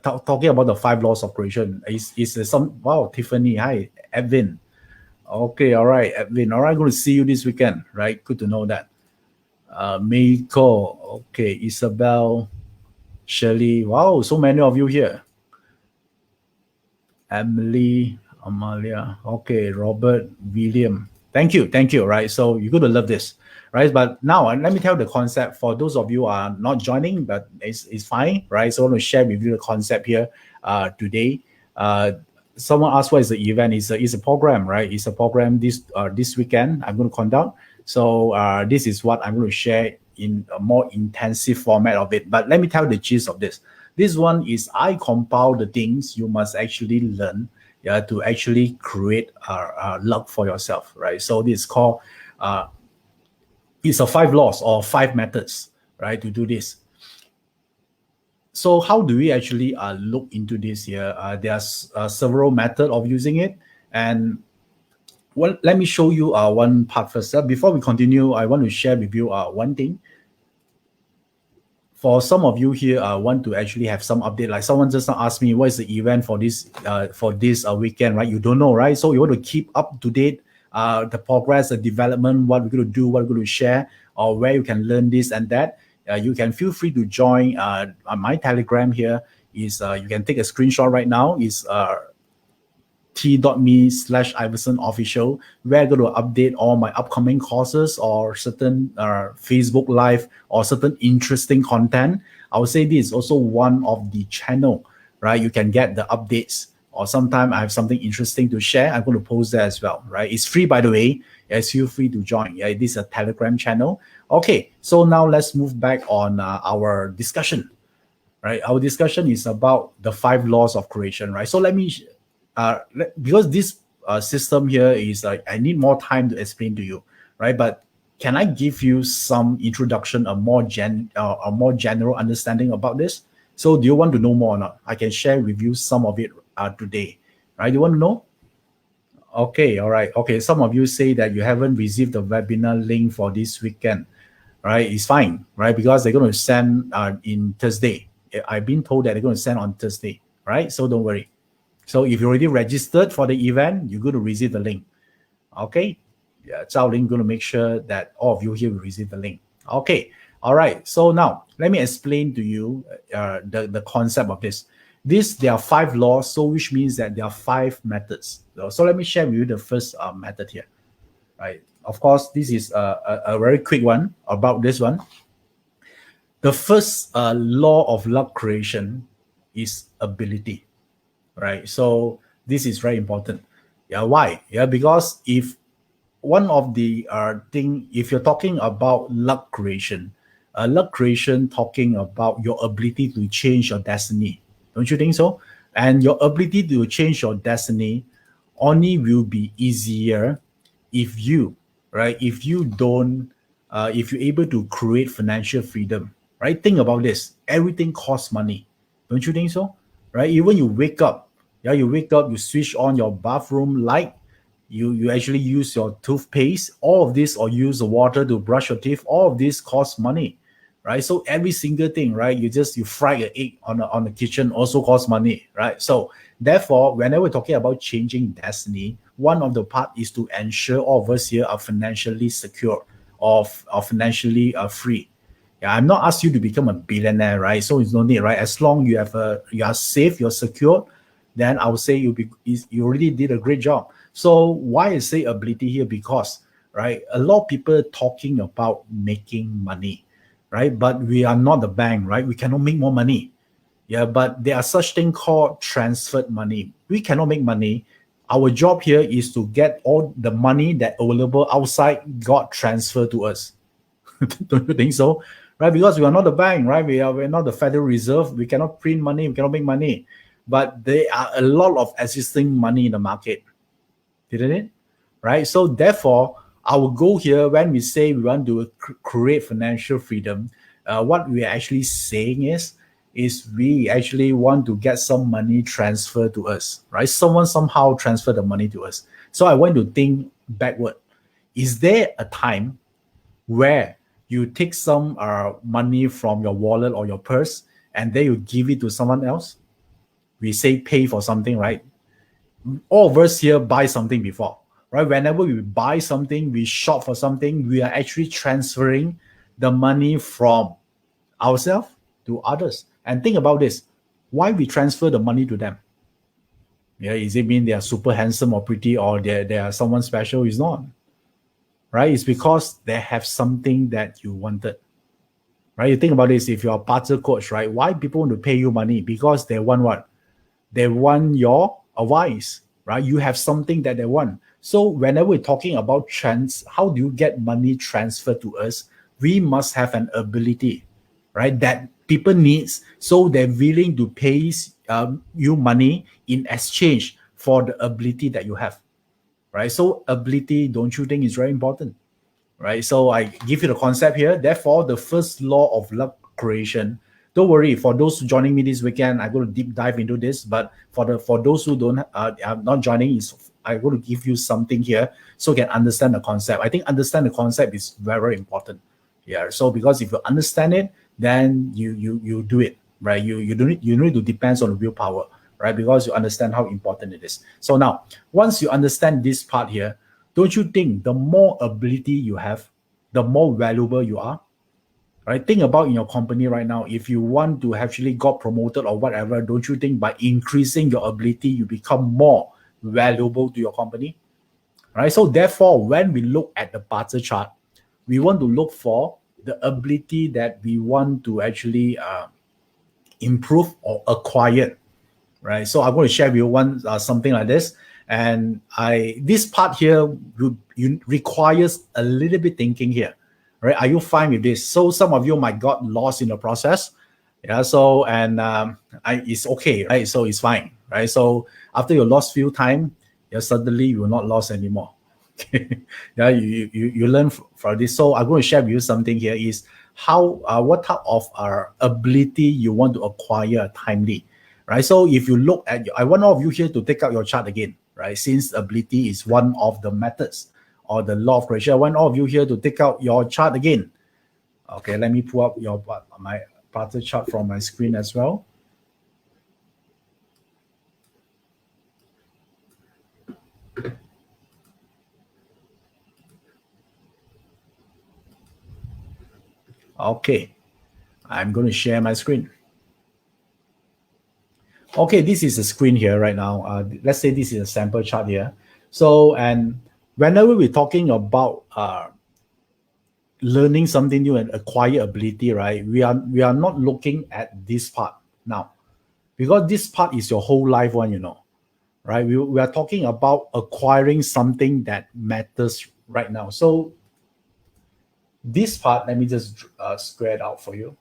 Speaker 1: talking about the 5 laws of creation is some wow. Tiffany, hi. Edwin. Okay, all right, Edwin, all right, going to see you this weekend, right? Good to know that. Meiko, okay. Isabel, Shirley, wow, so many of you here. Emily, Amalia, okay. Robert, William, thank you, right? So you're going to love this, right? But now let me tell the concept for those of you who are not joining, but it's fine, right? So I want to share with you the concept here today. Someone asked what is the event. It's a program, right? It's a program this weekend I'm going to conduct. So this is what I'm going to share in a more intensive format of it. But let me tell the gist of this. This one is I compile the things you must actually learn, yeah, to actually create luck for yourself, right? So this is called it's a 5 laws or 5 methods, right, to do this. So how do we actually look into this here? There's several methods of using it, and well, let me show you one part first. Before we continue, I want to share with you one thing. For some of you here, want to actually have some update. Like someone just asked me, what is the event for this weekend, right? You don't know, right? So you want to keep up to date the progress, the development, what we're going to do, what we're going to share, or where you can learn this and that. You can feel free to join my Telegram here. You can take a screenshot right now. t.me/Iverson official, where I'm going to update all my upcoming courses or certain Facebook Live or certain interesting content. I would say this is also one of the channel, right? You can get the updates, or sometime I have something interesting to share. I'm going to post that as well, right? It's free, by the way. Yes, feel free to join. Yeah, this is a Telegram channel. Okay, so now let's move back on our discussion, right? Our discussion is about the 5 laws of creation, right? So let me, because this system here is like, I need more time to explain to you, right? But can I give you some introduction, a more general understanding about this? So do you want to know more or not? I can share with you some of it today, right? You want to know? Okay, all right. Okay, some of you say that you haven't received the webinar link for this weekend, right? It's fine, right? Because they're going to send in Thursday. I've been told that they're going to send on Thursday, right? So don't worry. So if you already registered for the event, you're going to receive the link. Okay? Yeah, Zhao Ling going to make sure that all of you here will receive the link. Okay. All right. So now let me explain to you the concept of this. There are 5 laws, so which means that there are 5 methods. So let me share with you the first method here, right? Of course, this is a very quick one about this one. The first law of luck creation is ability, right? So this is very important. Yeah, why? Yeah, because if one of the thing, if you're talking about luck creation talking about your ability to change your destiny, don't you think so? And your ability to change your destiny only will be easier if you, right, if you don't if you're able to create financial freedom, right? Think about this. Everything costs money, don't you think so? Right? Even you wake up, you switch on your bathroom light, you actually use your toothpaste, all of this, or use the water to brush your teeth, all of this costs money, right? So every single thing, right, you fry an egg on the kitchen also costs money, right? So therefore, whenever we're talking about changing destiny, one of the part is to ensure all of us here are financially secure or financially free. Yeah, I'm not asking you to become a billionaire, right? So it's no need, right? As long you are safe, you're secure, then I would say you already did a great job. So why I say ability here? Because, right, a lot of people talking about making money, right? But we are not the bank, right? We cannot make more money. Yeah, but there are such thing called transferred money. We cannot make money. Our job here is to get all the money that available outside got transferred to us. Don't you think so? Right? Because we are not the bank, right? We're not the Federal Reserve. We cannot print money. We cannot make money. But there are a lot of existing money in the market, didn't it? Right? So therefore, our goal here, when we say we want to create financial freedom, what we are actually saying is we actually want to get some money transferred to us, right? Someone somehow transfer the money to us. So I want to think backward. Is there a time where you take some money from your wallet or your purse and then you give it to someone else? We say pay for something, right? All of us here buy something before, right? Whenever we buy something, we shop for something, we are actually transferring the money from ourselves to others. And think about this. Why we transfer the money to them? Yeah, is it mean they are super handsome or pretty or they are someone special? It's not. Right? It's because they have something that you wanted. Right? You think about this, if you're a parter coach, right? Why people want to pay you money? Because they want what? They want your advice, right? You have something that they want. So whenever we're talking about how do you get money transferred to us? We must have an ability, right? That people needs, so they're willing to pay you money in exchange for the ability that you have, right? So ability, don't you think is very important? Right? So I give you the concept here. Therefore, the first law of luck creation. Don't worry, for those joining me this weekend, I'm going to deep dive into this. But for those who don't are not joining, I'm going to give you something here so you can understand the concept. I think understand the concept is very, very important. Yeah. So because if you understand it, then you do it, right? You don't need to depend on willpower, right? Because you understand how important it is. So now, once you understand this part here, don't you think the more ability you have, the more valuable you are? Right? Think about in your company right now, if you want to actually got promoted or whatever, don't you think by increasing your ability, you become more valuable to your company, right? So therefore, when we look at the BaZi chart, we want to look for the ability that we want to actually improve or acquire, right? So I'm going to share with you one something like this, and this part here requires a little bit thinking here, right? Are you fine with this? So some of you might got lost in the process, yeah. So and it's okay, right? So it's fine, right? So after you lost few time, yeah, suddenly you will not lost anymore. Yeah, you learn from this. So I'm going to share with you something here is how what type of ability you want to acquire timely, right? So if you look at I want all of you here to take out your chart again, right? Since ability is one of the methods or the law of creation, I want all of you here to take out your chart again. Okay, let me pull up my BaZi chart from my screen as well. Okay, I'm going to share my screen. Okay, this is the screen here right now. Let's say this is a sample chart here. So, and whenever we're talking about learning something new and acquire ability, right? We are not looking at this part now, because this part is your whole life one, right? We are talking about acquiring something that matters right now. So this part, let me just square it out for you.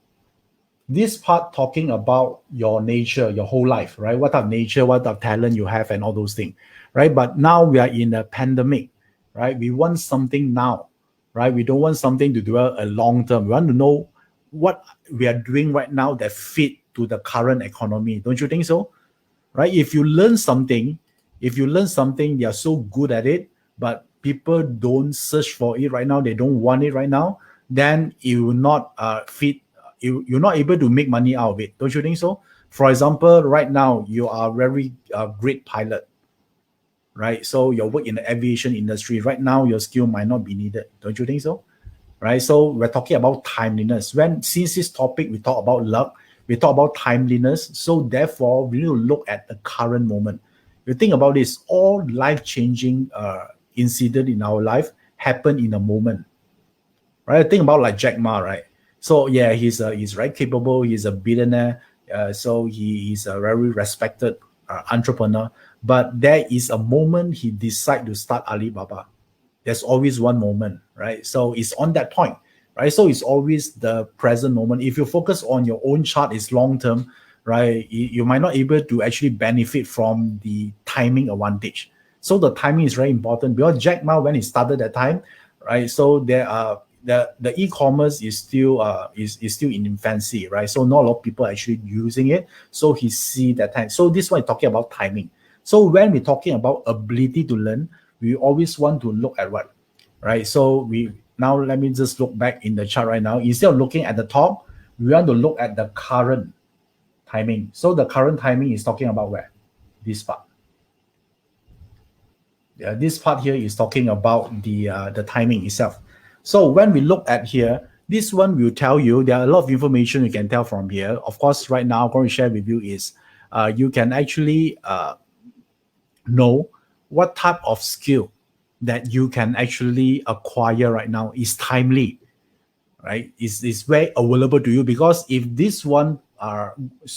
Speaker 1: This part talking about your nature, your whole life, right? What type of nature, what type of talent you have, and all those things, right? But now we are in a pandemic, right? We want something now, right? We don't want something to do a long term. We want to know what we are doing right now that fit to the current economy. Don't you think so? Right? If you learn something, you're so good at it, but people don't search for it right now, they don't want it right now, then it will not fit. You're not able to make money out of it. Don't you think so? For example, right now you are a very great pilot, right? So you work in the aviation industry. Right now your skill might not be needed. Don't you think so? Right? So we're talking about timeliness. Since this topic we talk about luck, we talk about timeliness. So therefore, we need to look at the current moment. You think about this, all life-changing incident in our life happen in a moment, right? Think about like Jack Ma, right? So yeah, he's very capable. He's a billionaire. So he's a very respected entrepreneur. But there is a moment he decide to start Alibaba. There's always one moment, right? So it's on that point, right? So it's always the present moment. If you focus on your own chart, it's long term, right? You might not able to actually benefit from the timing advantage. So the timing is very important, because Jack Ma, when he started that time, right? So there are the e-commerce is still still in infancy, right? So not a lot of people actually using it. So he see that time. So this one is talking about timing. So when we're talking about ability to learn, we always want to look at what, right? So now let me just look back in the chart right now. Instead of looking at the top, we want to look at the current timing. So the current timing is talking about where? This part. Yeah, this part here is talking about the timing itself. So when we look at here, this one will tell you there are a lot of information you can tell from here. Of course, right now I'm going to share with you is you can actually know what type of skill that you can actually acquire right now is timely, right? Is very available to you, because if this one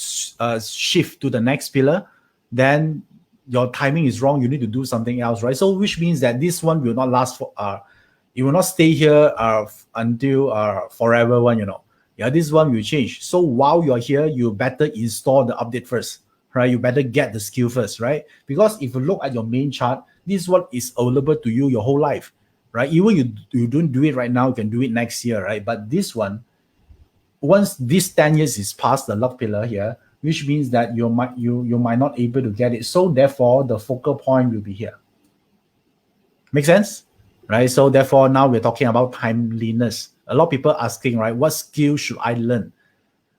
Speaker 1: shift to the next pillar, then your timing is wrong. You need to do something else, right? So which means that this one will not last for it will not stay here until forever one, Yeah, this one will change. So while you're here, you better install the update first, right? You better get the skill first, right? Because if you look at your main chart, this one is available to you your whole life, right? Even you don't do it right now, you can do it next year, right? But this one, once this 10 years is past the luck pillar here, which means that you might not able to get it. So therefore, the focal point will be here. Make sense? Right? So therefore, now we're talking about timeliness. A lot of people asking, right, what skill should I learn?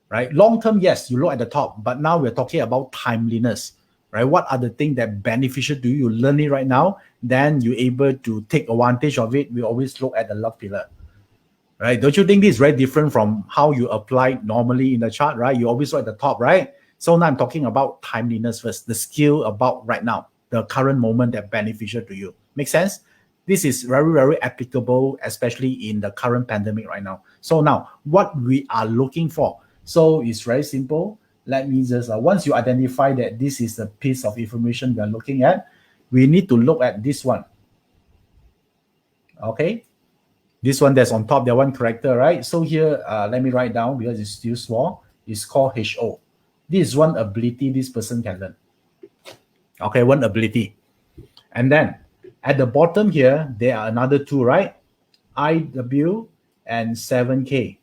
Speaker 1: Right? Long term, yes, you look at the top, but now we're talking about timeliness. Right? What are the things that beneficial to you? You learn it right now, then you're able to take advantage of it. We always look at the luck pillar. Right? Don't you think this is very different from how you apply normally in the chart, right? You always look at the top, right? So now I'm talking about timeliness first, the skill about right now. the current moment that beneficial to you. Make sense? This is very, very applicable, especially in the current pandemic right now. So now, what we are looking for. So it's very simple. Let me just, once you identify that this is a piece of information we are looking at, we need to look at this one. Okay? This one that's on top, that one character, right? So here, let me write down because it's still small. It's called HO. This is one ability this person can learn. Okay, one ability. And then at the bottom here, there are another two, right? IW and 7K.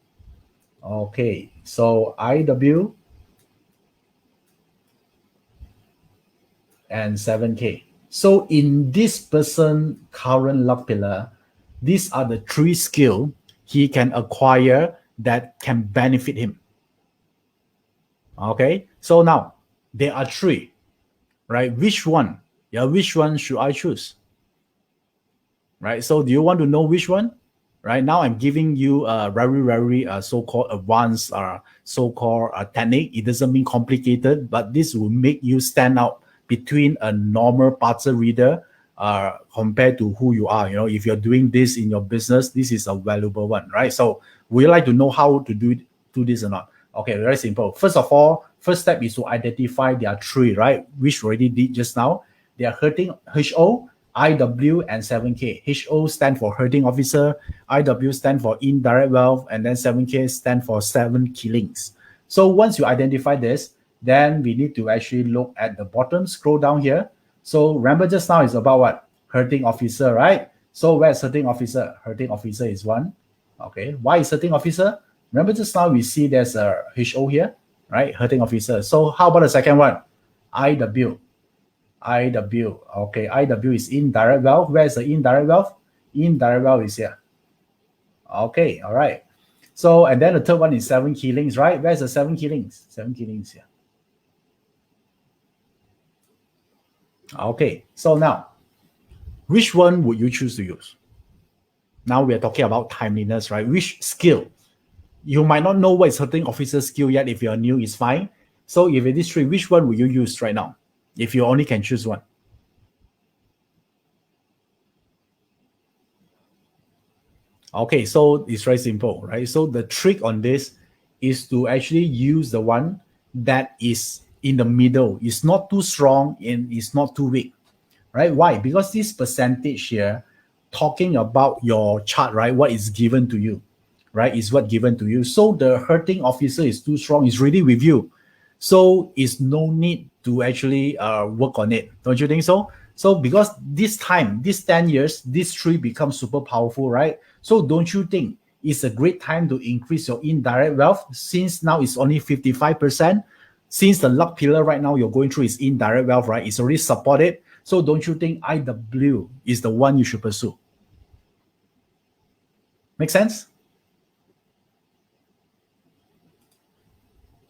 Speaker 1: Okay, so IW and 7K. So in this person current luck pillar, these are the three skills he can acquire that can benefit him. Okay, so now there are three, right? Which one? Yeah, which one should I choose? Right, so do you want to know which one? Right now, I'm giving you a very, very so-called advanced so-called technique. It doesn't mean complicated, but this will make you stand out between a normal parser reader compared to who you are. You know, if you're doing this in your business, this is a valuable one, right? So would you like to know how to do this or not? Okay, very simple. First of all, first step is to identify their three, right? Which we already did just now. They are hurting HO, IW, and 7K. HO stand for hurting officer, IW stand for indirect wealth, and then 7K stand for 7 killings. So once you identify this, then we need to actually look at the bottom, scroll down here. So remember just now is about what? Hurting officer, right? So where's hurting officer? Hurting officer is one. Okay, why is hurting officer? Remember just now we see there's a HO here, right? Hurting officer. So how about the second one? IW. IW. Okay, IW is indirect wealth. Where's the indirect wealth? Indirect wealth is here. Okay, all right. So, and then the third one is 7 killings, right? Where's the 7 killings? 7 killings here. Okay, so now, which one would you choose to use? Now we are talking about timeliness, right? Which skill? You might not know what is hurting officer skill yet. If you're new, it's fine. So if it is three, which one would you use right now? If you only can choose one. Okay, so it's very simple, right? So the trick on this is to actually use the one that is in the middle. It's not too strong and it's not too weak, right? Why? Because this percentage here, talking about your chart, right? What is given to you, right? Is what given to you. So the hurting officer is too strong. It's really with you. So it's no need to actually work on it. Don't you think so? So because this time, this 10 years, this tree becomes super powerful, right? So don't you think it's a great time to increase your indirect wealth since now it's only 55%? Since the luck pillar right now you're going through is indirect wealth, right? It's already supported. So don't you think IW is the one you should pursue? Make sense?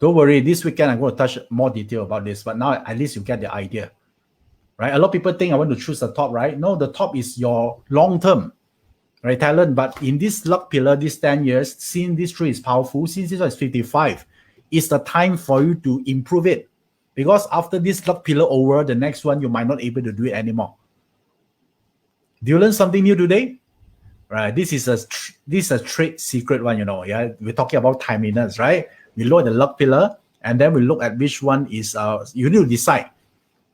Speaker 1: Don't worry, this weekend I'm going to touch more detail about this, but now at least you get the idea, right? A lot of people think I want to choose the top, right? No, the top is your long-term, right, talent. But in this luck pillar, this 10 years, since this tree is powerful, since this one is 55, it's the time for you to improve it. Because after this luck pillar over, the next one, you might not able to do it anymore. Do you learn something new today? Right, this is a trade secret one, you know. Yeah, we're talking about timeliness, right? We look at the luck pillar, and then we look at which one is you need to decide,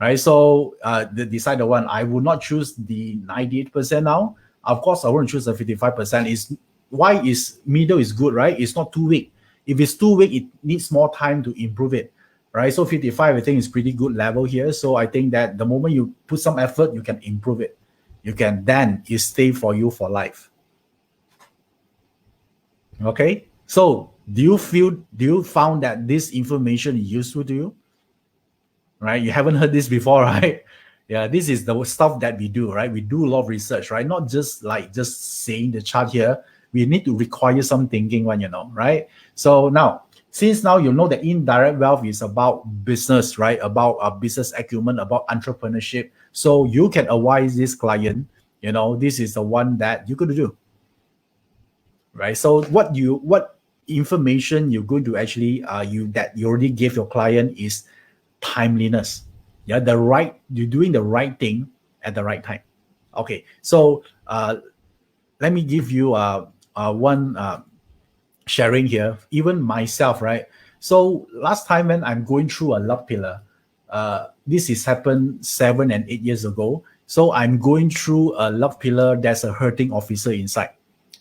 Speaker 1: right? So decide the one. I would not choose the 98% now. Of course, I wouldn't choose the 55%. Is why is middle is good, right? It's not too weak. If it's too weak, it needs more time to improve it, right? So 55, I think, is pretty good level here. So I think that the moment you put some effort, you can improve it. You can then it stay for you for life. Okay, so do you found that this information is useful to you? Right, you haven't heard this before, right? Yeah, this is the stuff that we do, right? We do a lot of research, right? Not just saying the chart here. We need to require some thinking one, you know, right? So now, since now you know that indirect wealth is about business, right? About business acumen, about entrepreneurship. So you can advise this client, you know, this is the one that you could do. Right. So what information you're going to actually you already gave your client is timeliness. Yeah, you're doing the right thing at the right time. Okay, so let me give you one sharing here, even myself, right? So last time when I'm going through a luck pillar, this is happened 7 and 8 years ago. So I'm going through a luck pillar. There's a hurting officer inside,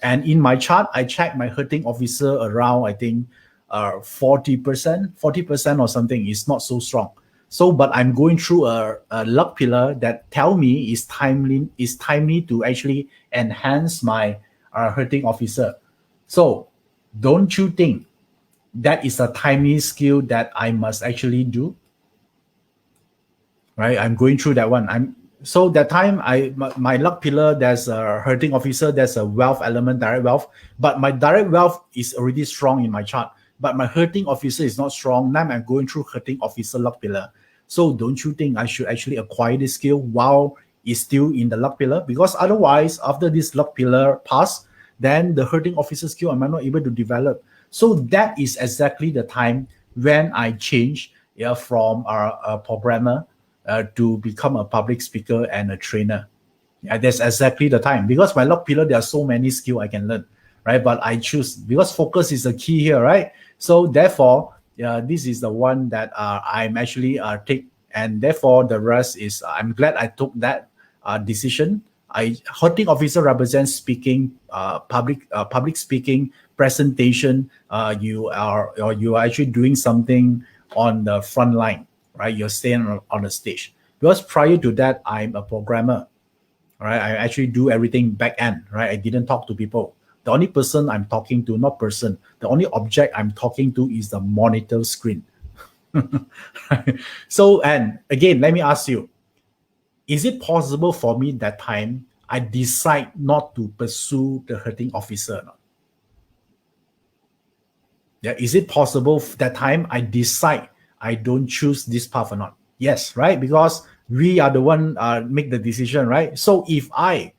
Speaker 1: and in my chart, I checked my hurting officer around, I think, 40% or something. Is not so strong. So, but I'm going through a luck pillar that tell me is timely to actually enhance my hurting officer. So don't you think that is a timely skill that I must actually do? Right, I'm going through that one. I'm so that time my luck pillar, there's a hurting officer, there's a wealth element, direct wealth, but my direct wealth is already strong in my chart, but my hurting officer is not strong. Now I'm going through hurting officer luck pillar. So don't you think I should actually acquire this skill while it's still in the luck pillar? Because otherwise, after this luck pillar pass, then the hurting officer skill I might not able to develop. So that is exactly the time when I change, yeah, from a programmer to become a public speaker and a trainer. Yeah, that's exactly the time, because my luck pillar, there are so many skill I can learn, right? But I choose, because focus is the key here, right? So therefore, this is the one that I'm actually take, and therefore the rest is I'm glad I took that decision. I Hurting officer represents speaking, public speaking, presentation. You are actually doing something on the front line, right? You're staying on the stage. Because prior to that, I'm a programmer, right? I actually do everything back end, right? I didn't talk to people. The only person I'm talking to, not person, the only object I'm talking to is the monitor screen. So, and again, let me ask you, is it possible for me that time I decide not to pursue the hurting officer or not? Yeah, is it possible that time I decide I don't choose this path or not? Yes, right? Because we are the one make the decision, right? So if I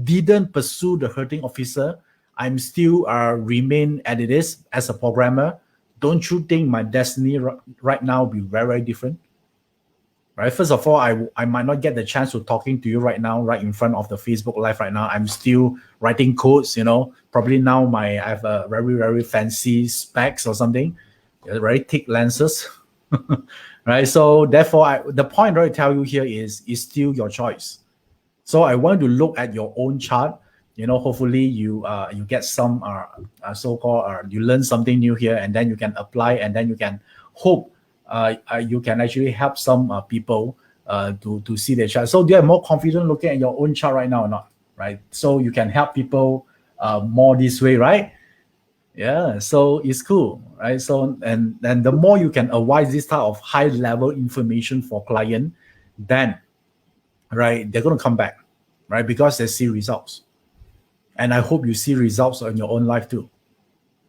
Speaker 1: didn't pursue the hurting officer, I'm still remain as it is as a programmer. Don't you think my destiny right now will be very, very different? Right. First of all, I might not get the chance to talking to you right now, right in front of the Facebook live right now. I'm still writing codes, probably now I have a very, very fancy specs or something, very thick lenses. Right. So therefore, the point I tell you here is still your choice. So I want to look at your own chart. Hopefully you get some so-called you learn something new here, and then you can apply, and then you can hope you can actually help some people to see their chart. So do you have more confidence looking at your own chart right now or not? Right. So you can help people more this way, right? Yeah. So it's cool, right? So and the more you can advise this type of high level information for client, then right, they're going to come back, right? Because they see results. And I hope you see results in your own life too,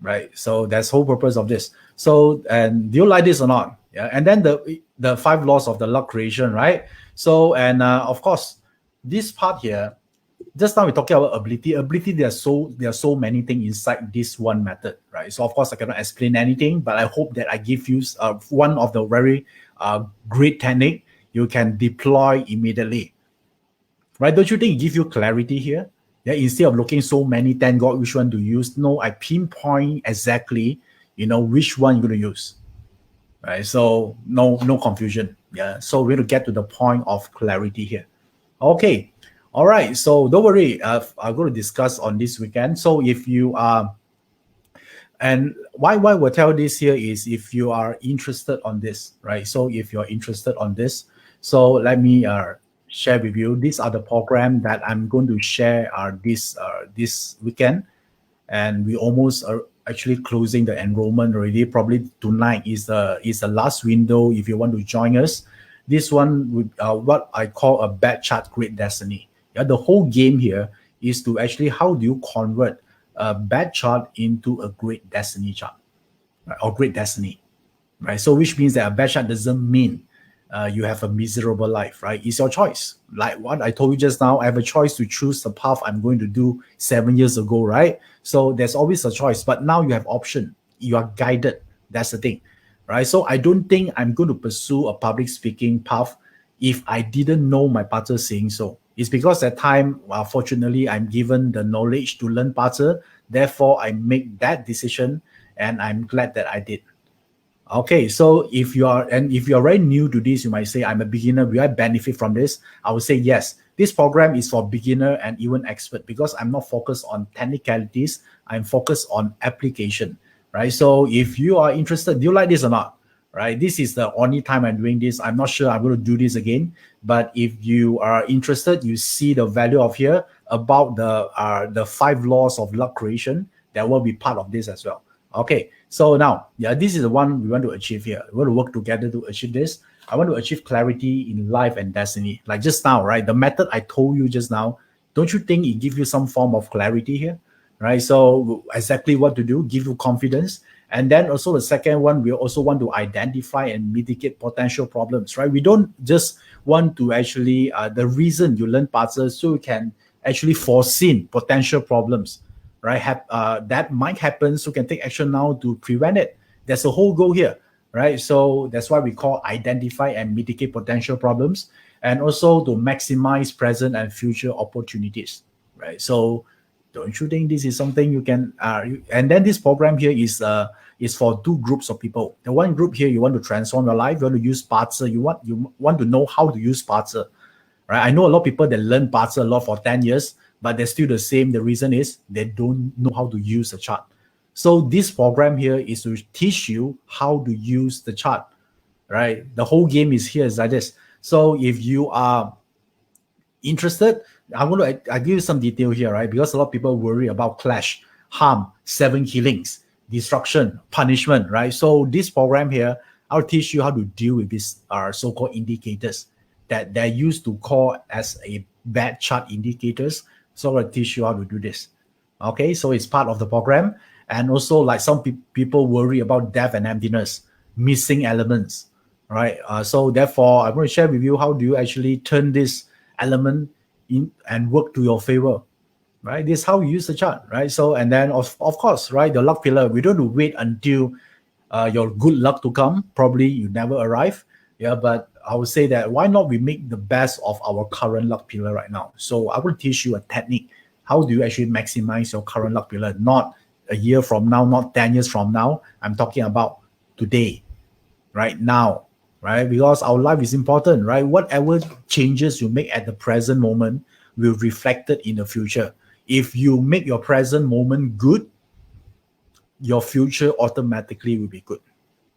Speaker 1: right? So that's the whole purpose of this. So, and do you like this or not? Yeah. And then the 5 laws of the luck creation, right? So, and of course, this part here, just now we're talking about ability. There are so many things inside this one method, right? So of course I cannot explain anything, but I hope that I give you one of the very great technique you can deploy immediately, right? Don't you think it gives you clarity here? Yeah, instead of looking so many, thank God which one to use. No, I pinpoint exactly, which one you're going to use, right? So no confusion. Yeah. So we're going to get to the point of clarity here. Okay. All right. So don't worry. I'm going to discuss on this weekend. So if you are, and why we'll tell this here is if you are interested on this, right? So if you're interested on this, so let me share with you. These are the program that I'm going to share this weekend, and we almost are actually closing the enrollment already. Probably tonight is the last window if you want to join us. This one would what I call a bad chart great destiny. Yeah, the whole game here is to actually how do you convert a bad chart into a great destiny chart, right? Or great destiny, right? So which means that a bad chart doesn't mean you have a miserable life, right? It's your choice. Like what I told you just now, I have a choice to choose the path I'm going to do 7 years ago, right? So there's always a choice, but now you have option. You are guided. That's the thing, right? So I don't think I'm going to pursue a public speaking path if I didn't know my Pazi saying so. It's because at time, fortunately, I'm given the knowledge to learn Pazi. Therefore, I make that decision, and I'm glad that I did. Okay, so if you're very new to this, you might say, I'm a beginner, will I benefit from this? I would say yes. This program is for beginner and even expert because I'm not focused on technicalities, I'm focused on application, right? So if you are interested, do you like this or not? Right? This is the only time I'm doing this. I'm not sure I'm going to do this again, but if you are interested, you see the value of here about the 5 laws of luck creation, that will be part of this as well. Okay, so now, this is the one we want to achieve here. We want to work together to achieve this. I want to achieve clarity in life and destiny. Like just now, right? The method I told you just now, don't you think it gives you some form of clarity here? Right? So exactly what to do, give you confidence. And then also the second one, we also want to identify and mitigate potential problems, right? We don't just want to actually, the reason you learn Pazi so you can actually foresee potential problems, right? That might happen, so can take action now to prevent it. That's the whole goal here, right? So that's why we call identify and mitigate potential problems, and also to maximize present and future opportunities, right? So don't you think this is something you can? And then this program here is for 2 groups of people. The one group here, you want to transform your life, you want to use Pazi, you want to know how to use Pazi, right? I know a lot of people that learn Pazi a lot for 10 years, but they're still the same. The reason is they don't know how to use the chart. So this program here is to teach you how to use the chart, right? The whole game is here is like this. So if you are interested, I give you some detail here, right? Because a lot of people worry about clash, harm, 7 killings, destruction, punishment, right? So this program here, I'll teach you how to deal with these so-called indicators that they're used to call as a bad chart indicators. So I'll teach you how to do this. Okay, so it's part of the program. And also, like some people worry about death and emptiness, missing elements, right? So therefore, I'm going to share with you how do you actually turn this element in and work to your favor, right? This is how you use the chart, right? So, and then of course, right, the luck pillar, we don't have to wait until your good luck to come. Probably you never arrive. Yeah, but I would say that why not we make the best of our current luck pillar right now? So I will teach you a technique. How do you actually maximize your current luck pillar? Not a year from now, not 10 years from now. I'm talking about today, right now, right? Because our life is important, right? Whatever changes you make at the present moment will reflect it in the future. If you make your present moment good, your future automatically will be good,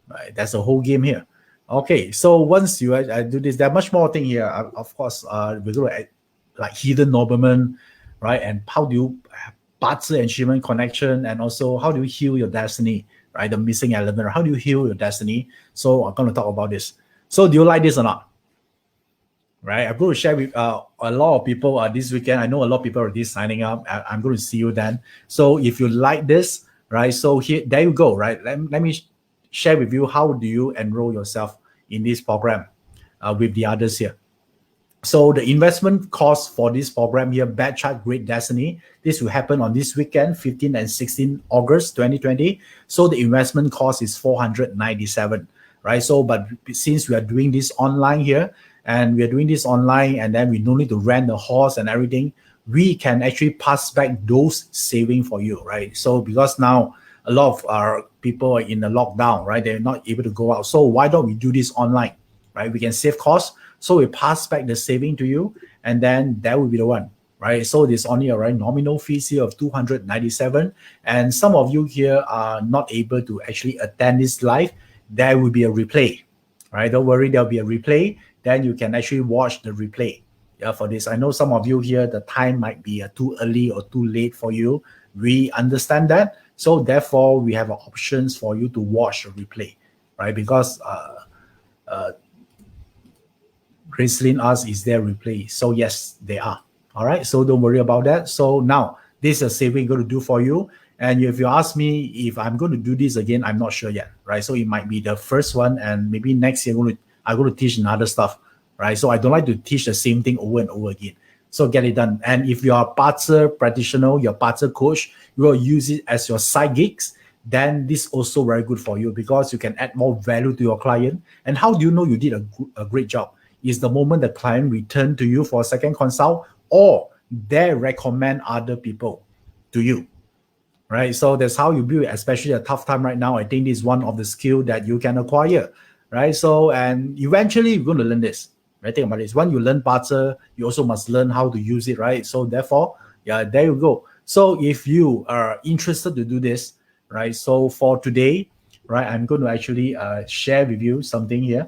Speaker 1: right? That's the whole game here. Okay, so once you do this, there are much more thing here. Of course, we're going to like hidden nobleman, right? And how do you Bazi and human connection, and also how do you heal your destiny, right? The missing element. How do you heal your destiny? So I'm going to talk about this. So do you like this or not? Right, I'm going to share with a lot of people this weekend. I know a lot of people are already signing up. I'm going to see you then. So if you like this, right? So here, there you go, right? Let me share with you how do you enroll yourself in this program with the others here. So the investment cost for this program here, Bad Chart Great Destiny, this will happen on this weekend, 15 and 16 August 2020. So the investment cost is 497, right? So, but since we are doing this online here, and we are doing this online, and then we don't need to rent the horse and everything, we can actually pass back those savings for you, right? So because now a lot of our people are in the lockdown, right? They're not able to go out. So why don't we do this online, right? We can save costs. So we pass back the saving to you, and then that will be the one, right? So there's only a right nominal fees here of 297. And some of you here are not able to actually attend this live. There will be a replay, right? Don't worry, there'll be a replay. Then you can actually watch the replay. Yeah, for this. I know some of you here, the time might be too early or too late for you. We understand that. So therefore, we have options for you to watch the replay, right? Because Gracelyn asks, is there replay? So yes, they are. All right, so don't worry about that. So now, this is a saving going to do for you. And if you ask me if I'm going to do this again, I'm not sure yet, right? So it might be the first one, and maybe next year I'm going to teach another stuff, right? So I don't like to teach the same thing over and over again. So get it done. And if you are a Pazi practitioner, you're a Pazi coach, you will use it as your side gigs, then this also very good for you because you can add more value to your client. And how do you know you did a great job? is the moment the client return to you for a second consult, or they recommend other people to you, right? So that's how you build it, especially a tough time right now. I think this is one of the skill that you can acquire, right? So, and eventually you're going to learn this, right? Think about this. When you learn BaZi, you also must learn how to use it, right? So therefore, yeah, there you go. So if you are interested to do this, right? So for today, right, I'm going to actually share with you something here.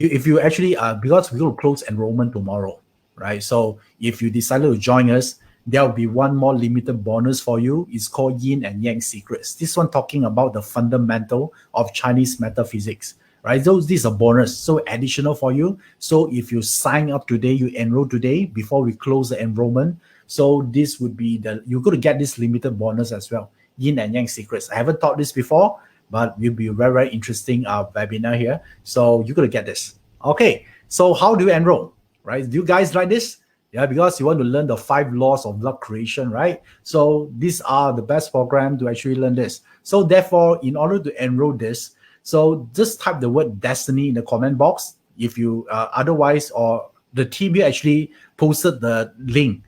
Speaker 1: If you actually because we're going to close enrollment tomorrow, right? So if you decided to join us, there will be one more limited bonus for you. It's called Yin and Yang Secrets. This one talking about the fundamental of Chinese metaphysics, right? So this is a bonus, so additional for you. So if you sign up today, you enroll today before we close the enrollment. So this would be you're going to get this limited bonus as well. Yin and Yang Secrets. I haven't taught this before, but will be very, very interesting webinar here. So you're going to get this. Okay, so how do you enroll, right? Do you guys like this? Yeah, because you want to learn the 5 laws of luck creation, right? So these are the best program to actually learn this. So therefore, in order to enroll this, so just type the word destiny in the comment box. If you otherwise, or the team here actually posted the link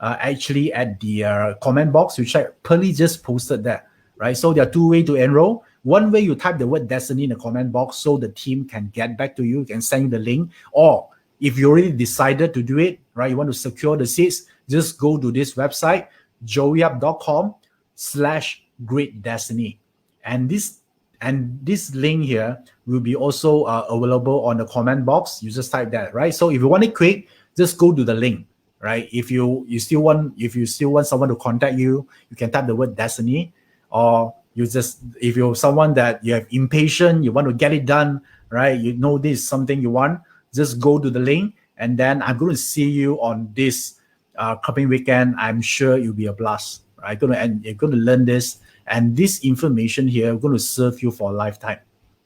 Speaker 1: actually at the comment box, which Pearly just posted that, right? So there are 2 ways to enroll. One way, you type the word destiny in the comment box so the team can get back to you, can send you the link. Or if you already decided to do it, right, you want to secure the seats, just go to this website, joeyup.com/greatdestiny. And this link here will be also available on the comment box. You just type that, right? So if you want it quick, just go to the link, right? If you still want someone to contact you, you can type the word destiny. Or if you're someone that you have impatient, you want to get it done, right? You know this is something you want, just go to the link, and then I'm going to see you on this coming weekend. I'm sure you'll be a blast, right? You're going to learn this, and this information here is going to serve you for a lifetime,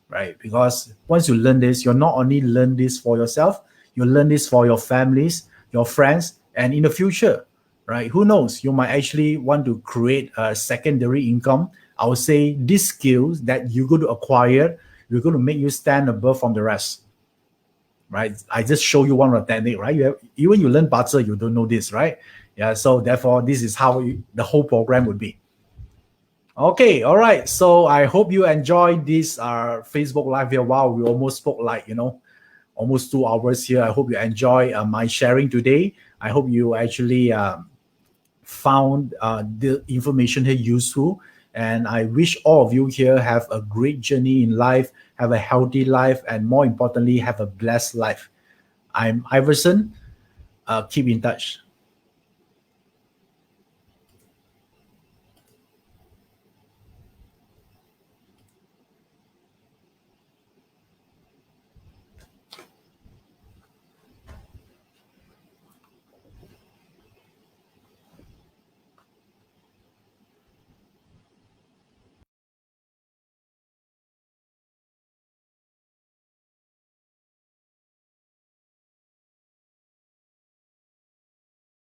Speaker 1: right? Because once you learn this, you'll not only learn this for yourself, you learn this for your families, your friends, and in the future, right? Who knows? You might actually want to create a secondary income. I would say these skills that you're going to acquire, you're going to make you stand above from the rest, right? I just show you one of the technique, right? Even you learn BaZi, you don't know this, right? Yeah. So therefore, this is how the whole program would be. Okay. All right. So I hope you enjoyed this Facebook Live here. Wow, we almost spoke like almost 2 hours here. I hope you enjoy my sharing today. I hope you actually found the information here useful. And I wish all of you here have a great journey in life, have a healthy life, and more importantly, have a blessed life. I'm Iverson. Keep in touch.